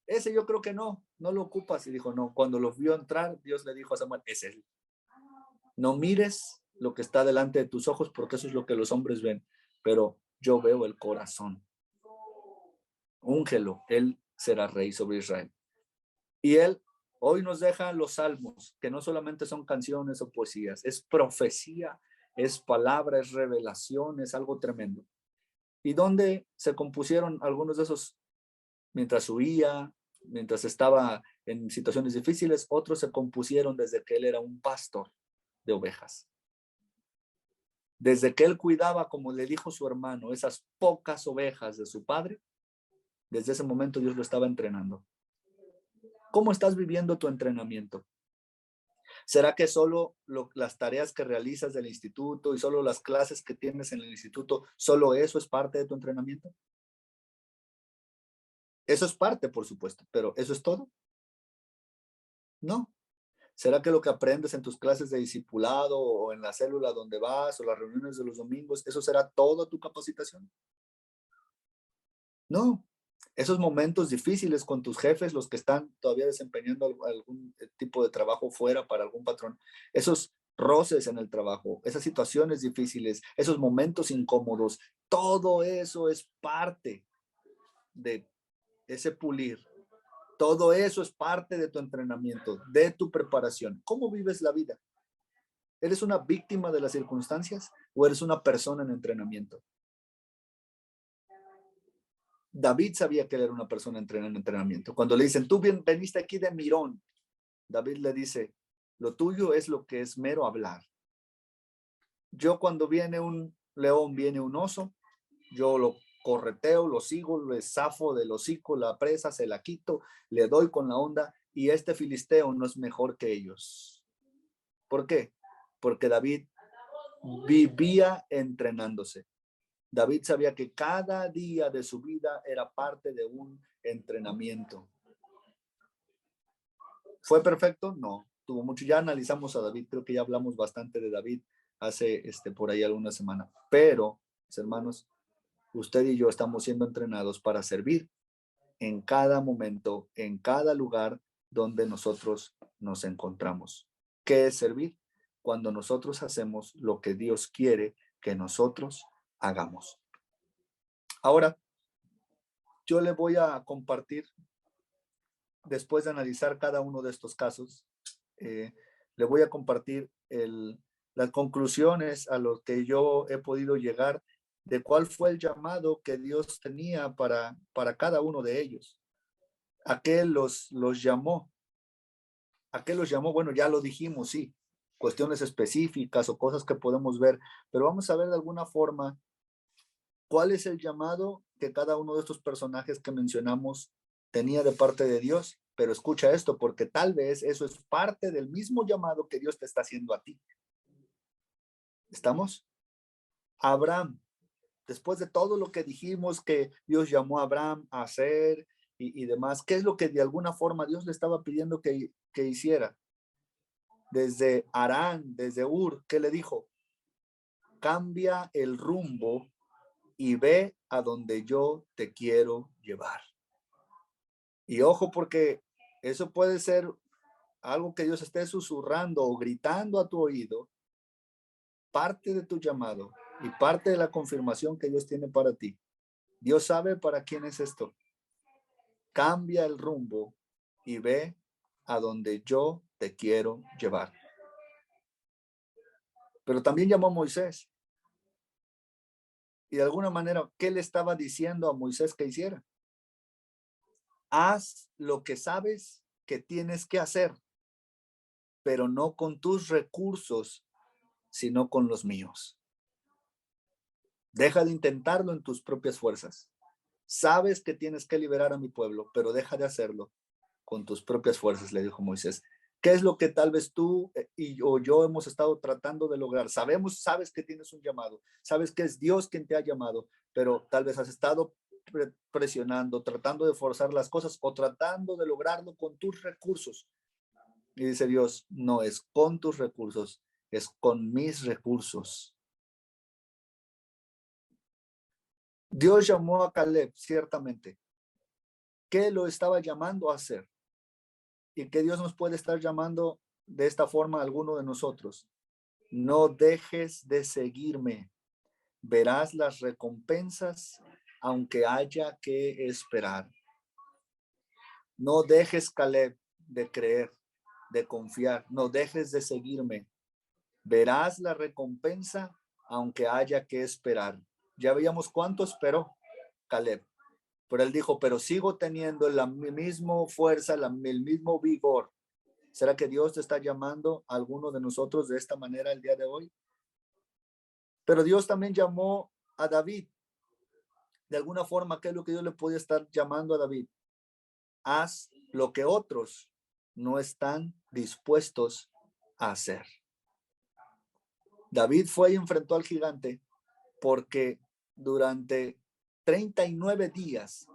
Ese yo creo que no lo ocupas. Y dijo, no. Cuando los vio entrar, Dios le dijo a Samuel, es él. No mires lo que está delante de tus ojos, porque eso es lo que los hombres ven. Pero yo veo el corazón. Úngelo, él será rey sobre Israel. Y él hoy nos deja los salmos, que no solamente son canciones o poesías, es profecía, es palabra, es revelación, es algo tremendo. ¿Y dónde se compusieron algunos de esos? Mientras huía, mientras estaba en situaciones difíciles. Otros se compusieron desde que él era un pastor de ovejas. Desde que él cuidaba, como le dijo su hermano, esas pocas ovejas de su padre, desde ese momento Dios lo estaba entrenando. ¿Cómo estás viviendo tu entrenamiento? ¿Será que solo las tareas que realizas del instituto y solo las clases que tienes en el instituto, solo eso es parte de tu entrenamiento? Eso es parte, por supuesto, pero ¿eso es todo? No. ¿Será que lo que aprendes en tus clases de discipulado o en la célula donde vas o las reuniones de los domingos, eso será toda tu capacitación? No. Esos momentos difíciles con tus jefes, los que están todavía desempeñando algún tipo de trabajo fuera para algún patrón, esos roces en el trabajo, esas situaciones difíciles, esos momentos incómodos, todo eso es parte de ese pulir. Todo eso es parte de tu entrenamiento, de tu preparación. ¿Cómo vives la vida? ¿Eres una víctima de las circunstancias o eres una persona en entrenamiento? David sabía que él era una persona en entrenamiento. Cuando le dicen, tú veniste aquí de mirón, David le dice, lo tuyo es lo que es mero hablar. Yo cuando viene un león, viene un oso, yo lo correteo, lo sigo, le zafo del hocico la presa, se la quito, le doy con la onda y este filisteo no es mejor que ellos. ¿Por qué? Porque David vivía entrenándose. David sabía que cada día de su vida era parte de un entrenamiento. ¿Fue perfecto? No. Tuvo mucho. Ya analizamos a David. Creo que ya hablamos bastante de David hace por ahí alguna semana. Pero, mis hermanos, usted y yo estamos siendo entrenados para servir en cada momento, en cada lugar donde nosotros nos encontramos. ¿Qué es servir? Cuando nosotros hacemos lo que Dios quiere que nosotros hagamos. Ahora, yo le voy a compartir, después de analizar cada uno de estos casos, le voy a compartir las conclusiones a lo que yo he podido llegar de cuál fue el llamado que Dios tenía para cada uno de ellos. ¿A qué los llamó? ¿A qué los llamó? Bueno, ya lo dijimos, sí, cuestiones específicas o cosas que podemos ver, pero vamos a ver de alguna forma cuál es el llamado que cada uno de estos personajes que mencionamos tenía de parte de Dios. Pero escucha esto, porque tal vez eso es parte del mismo llamado que Dios te está haciendo a ti. ¿Estamos? Abraham, después de todo lo que dijimos que Dios llamó a Abraham a hacer y demás, ¿qué es lo que de alguna forma Dios le estaba pidiendo que hiciera? Desde Harán, desde Ur, ¿qué le dijo? Cambia el rumbo y ve a donde yo te quiero llevar. Y ojo, porque eso puede ser algo que Dios esté susurrando o gritando a tu oído, parte de tu llamado y parte de la confirmación que Dios tiene para ti. Dios sabe para quién es esto. Cambia el rumbo y ve a donde yo te quiero llevar. Pero también llamó a Moisés. Y de alguna manera, ¿qué le estaba diciendo a Moisés que hiciera? Haz lo que sabes que tienes que hacer, pero no con tus recursos, sino con los míos. Deja de intentarlo en tus propias fuerzas. Sabes que tienes que liberar a mi pueblo, pero deja de hacerlo con tus propias fuerzas, le dijo Moisés. ¿Qué es lo que tal vez tú o yo hemos estado tratando de lograr? Sabes que tienes un llamado, sabes que es Dios quien te ha llamado, pero tal vez has estado presionando, tratando de forzar las cosas o tratando de lograrlo con tus recursos. Y dice Dios, no es con tus recursos, es con mis recursos. Dios llamó a Caleb, ciertamente. ¿Qué lo estaba llamando a hacer? Y que Dios nos puede estar llamando de esta forma a alguno de nosotros. No dejes de seguirme. Verás las recompensas, aunque haya que esperar. No dejes, Caleb, de creer, de confiar. No dejes de seguirme. Verás la recompensa, aunque haya que esperar. Ya veíamos cuánto esperó Caleb. Pero él dijo, pero sigo teniendo la misma fuerza, el mismo vigor. ¿Será que Dios te está llamando a alguno de nosotros de esta manera el día de hoy? Pero Dios también llamó a David. De alguna forma, ¿qué es lo que Dios le podía estar llamando a David? Haz lo que otros no están dispuestos a hacer. David fue y enfrentó al gigante porque durante 39 días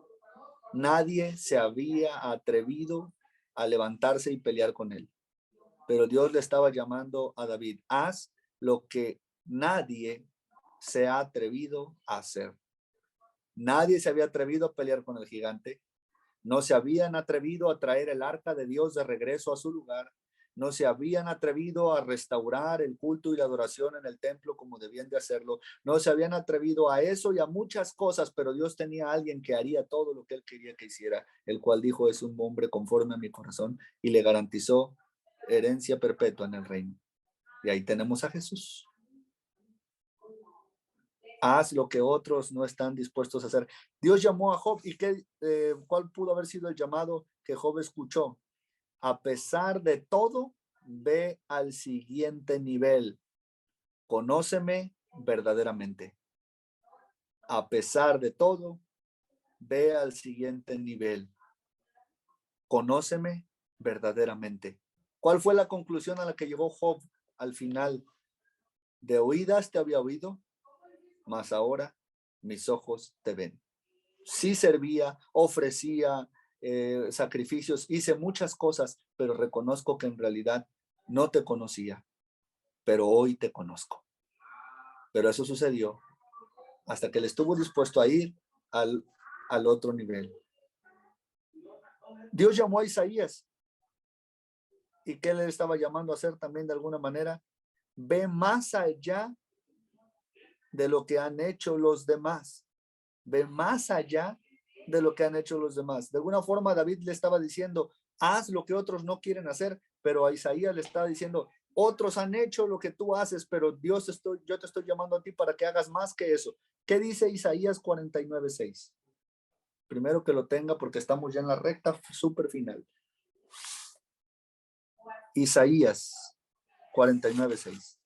nadie se había atrevido a levantarse y pelear con él. Pero Dios le estaba llamando a David, haz lo que nadie se ha atrevido a hacer. Nadie se había atrevido a pelear con el gigante. No se habían atrevido a traer el arca de Dios de regreso a su lugar. No se habían atrevido a restaurar el culto y la adoración en el templo como debían de hacerlo. No se habían atrevido a eso y a muchas cosas, pero Dios tenía a alguien que haría todo lo que él quería que hiciera, el cual dijo, es un hombre conforme a mi corazón, y le garantizó herencia perpetua en el reino. Y ahí tenemos a Jesús. Haz lo que otros no están dispuestos a hacer. Dios llamó a Job. ¿Y cuál pudo haber sido el llamado que Job escuchó? A pesar de todo, ve al siguiente nivel. Conóceme verdaderamente. A pesar de todo, ve al siguiente nivel. Conóceme verdaderamente. ¿Cuál fue la conclusión a la que llegó Job al final? De oídas te había oído, mas ahora mis ojos te ven. Sí servía, ofrecía sacrificios, hice muchas cosas, pero reconozco que en realidad no te conocía, pero hoy te conozco. Pero eso sucedió hasta que él estuvo dispuesto a ir al otro nivel. Dios llamó a Isaías. ¿Y qué le estaba llamando a hacer también de alguna manera? Ve más allá de lo que han hecho los demás. Ve más allá de lo que han hecho los demás. De alguna forma David le estaba diciendo, haz lo que otros no quieren hacer, pero a Isaías le estaba diciendo, otros han hecho lo que tú haces, pero yo te estoy llamando a ti para que hagas más que eso. ¿Qué dice Isaías 49:6? Primero que lo tenga porque estamos ya en la recta súper final. Isaías 49:6.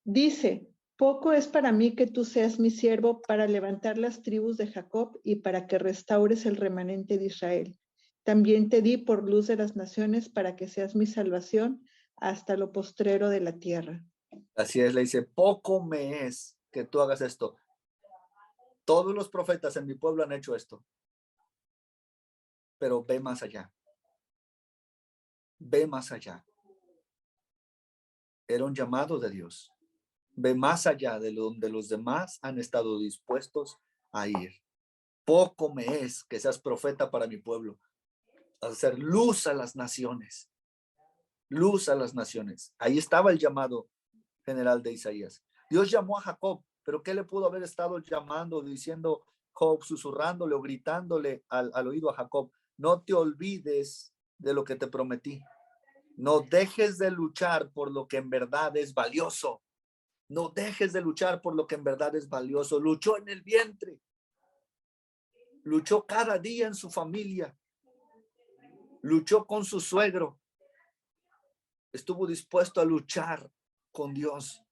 Dice, poco es para mí que tú seas mi siervo para levantar las tribus de Jacob y para que restaures el remanente de Israel. También te di por luz de las naciones para que seas mi salvación hasta lo postrero de la tierra. Así es, le dice, poco me es que tú hagas esto. Todos los profetas en mi pueblo han hecho esto. Pero ve más allá. Ve más allá. Era un llamado de Dios. Ve más allá de donde los demás han estado dispuestos a ir. Poco me es que seas profeta para mi pueblo. Hacer luz a las naciones. luz a las naciones. Ahí estaba el llamado general de Isaías. Dios llamó a Jacob, pero ¿qué le pudo haber estado llamando, diciendo Job, susurrándole o gritándole al oído a Jacob? No te olvides de lo que te prometí. No dejes de luchar por lo que en verdad es valioso. No dejes de luchar por lo que en verdad es valioso. Luchó en el vientre. Luchó cada día en su familia. Luchó con su suegro. Estuvo dispuesto a luchar con Dios,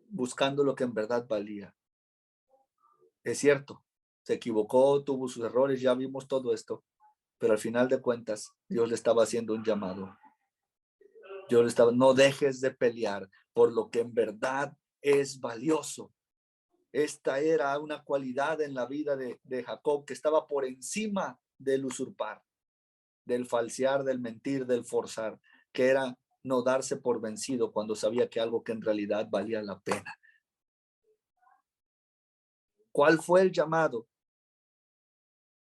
buscando lo que en verdad valía. Es cierto, se equivocó, tuvo sus errores, ya vimos todo esto, pero al final de cuentas, Dios le estaba haciendo un llamado. Dios le estaba, no dejes de pelear por lo que en verdad es valioso. Esta era una cualidad en la vida de Jacob que estaba por encima del usurpar, del falsear, del mentir, del forzar, que era no darse por vencido cuando sabía que algo que en realidad valía la pena. ¿Cuál fue el llamado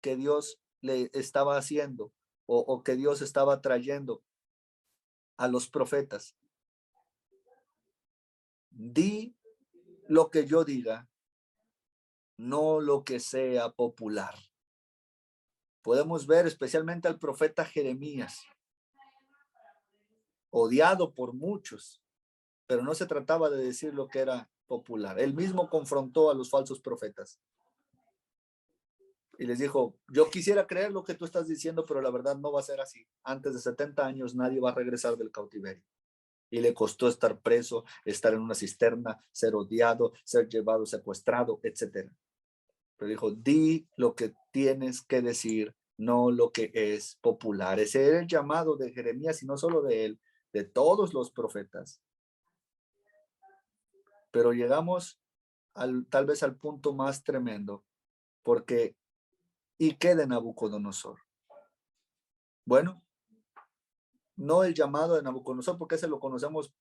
que Dios le estaba haciendo o que Dios estaba trayendo a los profetas? Di lo que yo diga, no lo que sea popular. Podemos ver especialmente al profeta Jeremías, odiado por muchos, pero no se trataba de decir lo que era popular. Él mismo confrontó a los falsos profetas y les dijo, yo quisiera creer lo que tú estás diciendo, pero la verdad no va a ser así. Antes de 70 años nadie va a regresar del cautiverio. Y le costó estar preso, estar en una cisterna, ser odiado, ser llevado, secuestrado, etc. Pero dijo, di lo que tienes que decir, no lo que es popular. Ese era el llamado de Jeremías y no solo de él, de todos los profetas. Pero llegamos tal vez al punto más tremendo, porque ¿y qué de Nabucodonosor? Bueno, no el llamado de Nabucodonosor, porque ese lo conocemos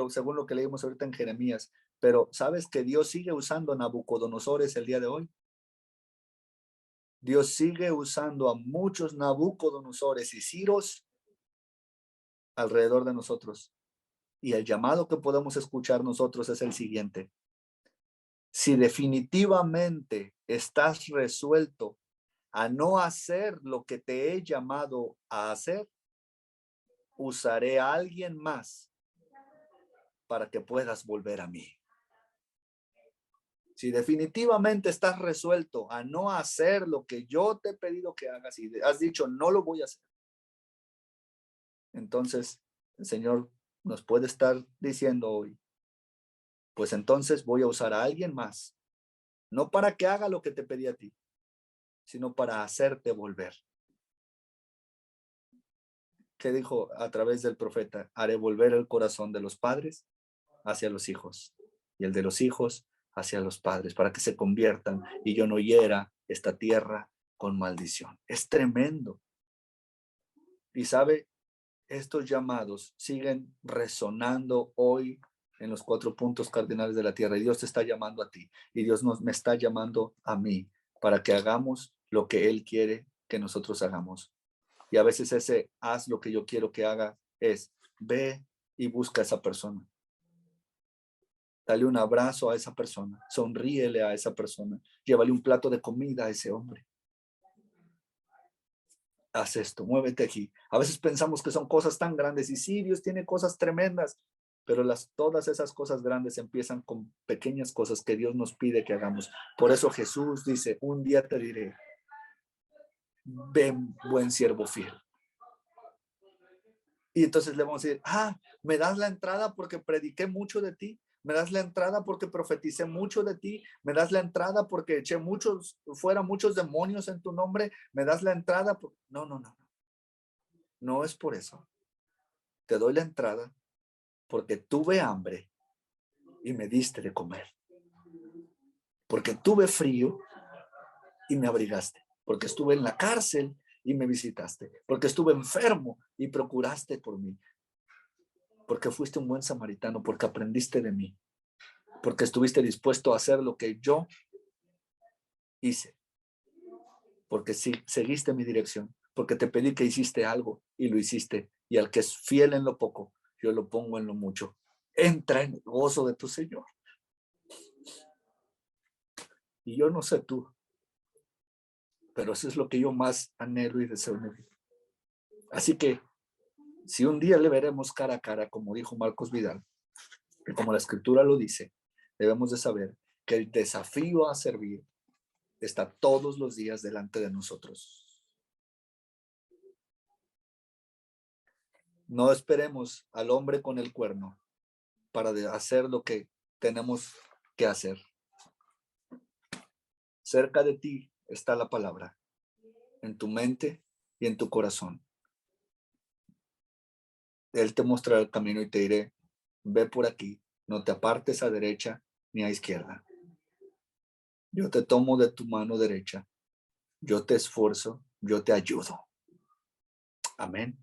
según lo que leímos ahorita en Jeremías, pero ¿sabes que Dios sigue usando a Nabucodonosores el día de hoy? Dios sigue usando a muchos Nabucodonosores y Ciros alrededor de nosotros. Y el llamado que podemos escuchar nosotros es el siguiente. Si definitivamente estás resuelto a no hacer lo que te he llamado a hacer, usaré a alguien más para que puedas volver a mí. Si definitivamente estás resuelto a no hacer lo que yo te he pedido que hagas y has dicho no lo voy a hacer, entonces el Señor nos puede estar diciendo hoy, pues entonces voy a usar a alguien más, no para que haga lo que te pedí a ti, sino para hacerte volver. ¿Qué dijo a través del profeta? Haré volver el corazón de los padres hacia los hijos y el de los hijos hacia los padres para que se conviertan y yo no hiera esta tierra con maldición. Es tremendo. Y sabe, estos llamados siguen resonando hoy en los 4 puntos cardinales de la tierra y Dios te está llamando a ti y Dios me está llamando a mí para que hagamos lo que Él quiere que nosotros hagamos. Y a veces ese haz lo que yo quiero que haga es ve y busca a esa persona. Dale un abrazo a esa persona, sonríele a esa persona, llévale un plato de comida a ese hombre. Haz esto, muévete aquí. A veces pensamos que son cosas tan grandes y sí, Dios tiene cosas tremendas, pero todas esas cosas grandes empiezan con pequeñas cosas que Dios nos pide que hagamos. Por eso Jesús dice, un día te diré, ven buen siervo fiel. Y entonces le vamos a decir, ¿me das la entrada porque prediqué mucho de ti? ¿Me das la entrada porque profeticé mucho de ti? ¿Me das la entrada porque eché fuera muchos demonios en tu nombre? ¿Me das la entrada? No. No es por eso. Te doy la entrada porque tuve hambre y me diste de comer. Porque tuve frío y me abrigaste. Porque estuve en la cárcel y me visitaste. Porque estuve enfermo y procuraste por mí. Porque fuiste un buen samaritano, porque aprendiste de mí, porque estuviste dispuesto a hacer lo que yo hice, porque sí, seguiste mi dirección, porque te pedí que hiciste algo y lo hiciste. Y al que es fiel en lo poco, yo lo pongo en lo mucho. Entra en el gozo de tu Señor. Y yo no sé tú, pero eso es lo que yo más anhelo y deseo en mi vida. Así que, si un día le veremos cara a cara, como dijo Marcos Vidal, que como la Escritura lo dice, debemos de saber que el desafío a servir está todos los días delante de nosotros. No esperemos al hombre con el cuerno para hacer lo que tenemos que hacer. Cerca de ti está la palabra, en tu mente y en tu corazón. Él te mostrará el camino y te diré, ve por aquí, no te apartes a derecha ni a izquierda. Yo te tomo de tu mano derecha, yo te esfuerzo, yo te ayudo. Amén.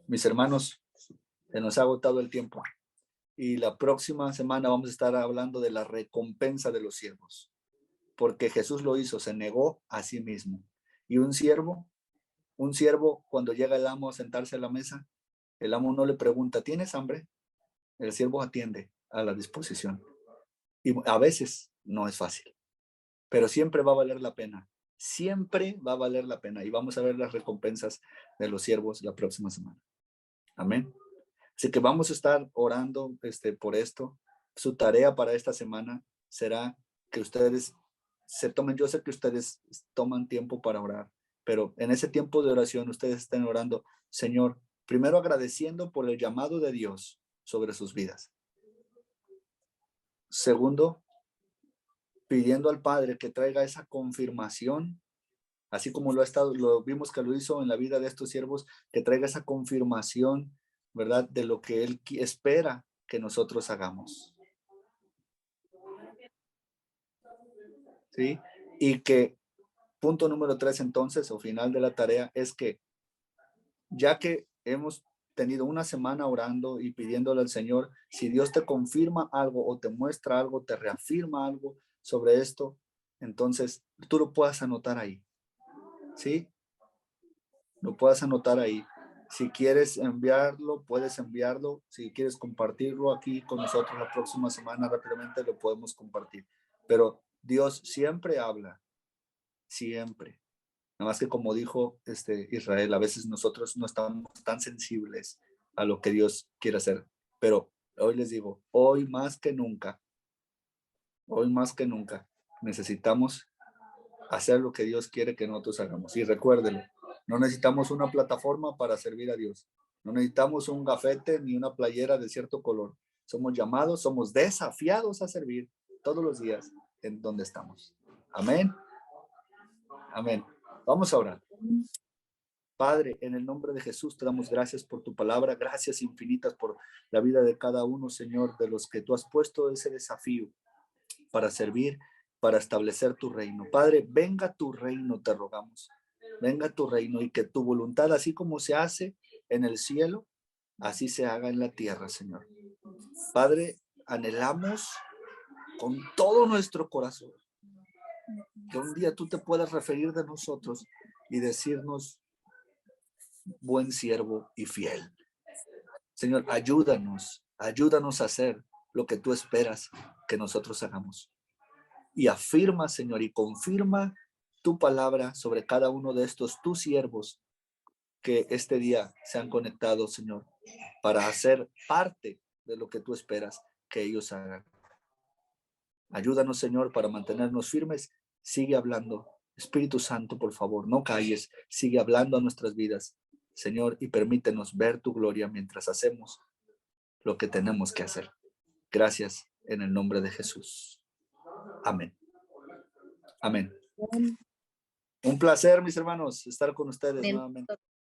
Mis hermanos, se nos ha agotado el tiempo y la próxima semana vamos a estar hablando de la recompensa de los siervos, porque Jesús lo hizo, se negó a sí mismo. Y un siervo cuando llega el amo a sentarse a la mesa, el amo no le pregunta, ¿tienes hambre? El siervo atiende a la disposición. Y a veces no es fácil, pero siempre va a valer la pena. Siempre va a valer la pena. Y vamos a ver las recompensas de los siervos la próxima semana. Amén. Así que vamos a estar orando por esto. Su tarea para esta semana será que ustedes se tomen, yo sé que ustedes toman tiempo para orar, pero en ese tiempo de oración ustedes estén orando, Señor, primero agradeciendo por el llamado de Dios sobre sus vidas. Segundo, pidiendo al Padre que traiga esa confirmación, así como lo vimos que lo hizo en la vida de estos siervos, que traiga esa confirmación, ¿verdad? De lo que Él espera que nosotros hagamos. ¿Sí? Y que punto número 3 entonces, o final de la tarea, es que ya que hemos tenido una semana orando y pidiéndole al Señor, si Dios te confirma algo o te muestra algo, te reafirma algo sobre esto, entonces tú lo puedas anotar ahí. ¿Sí? Lo puedas anotar ahí. Si quieres enviarlo, puedes enviarlo. Si quieres compartirlo aquí con nosotros la próxima semana, rápidamente lo podemos compartir. Pero Dios siempre habla, siempre. Nada más que como dijo Israel, a veces nosotros no estamos tan sensibles a lo que Dios quiere hacer. Pero hoy les digo, hoy más que nunca, necesitamos hacer lo que Dios quiere que nosotros hagamos. Y recuérdenlo, no necesitamos una plataforma para servir a Dios. No necesitamos un gafete ni una playera de cierto color. Somos llamados, somos desafiados a servir todos los días en donde estamos. Amén. Amén. Vamos a orar. Padre, en el nombre de Jesús te damos gracias por tu palabra, gracias infinitas por la vida de cada uno, Señor, de los que tú has puesto ese desafío para servir, para establecer tu reino. Padre, venga tu reino, te rogamos. Venga tu reino y que tu voluntad, así como se hace en el cielo, así se haga en la tierra, Señor. Padre, anhelamos con todo nuestro corazón que un día tú te puedas referir de nosotros y decirnos, buen siervo y fiel. Señor, ayúdanos a hacer lo que tú esperas que nosotros hagamos. Y afirma, Señor, y confirma tu palabra sobre cada uno de estos tus siervos que este día se han conectado, Señor, para hacer parte de lo que tú esperas que ellos hagan. Ayúdanos, Señor, para mantenernos firmes. Sigue hablando. Espíritu Santo, por favor, no calles. Sigue hablando a nuestras vidas, Señor, y permítenos ver tu gloria mientras hacemos lo que tenemos que hacer. Gracias en el nombre de Jesús. Amén. Amén. Un placer, mis hermanos, estar con ustedes nuevamente.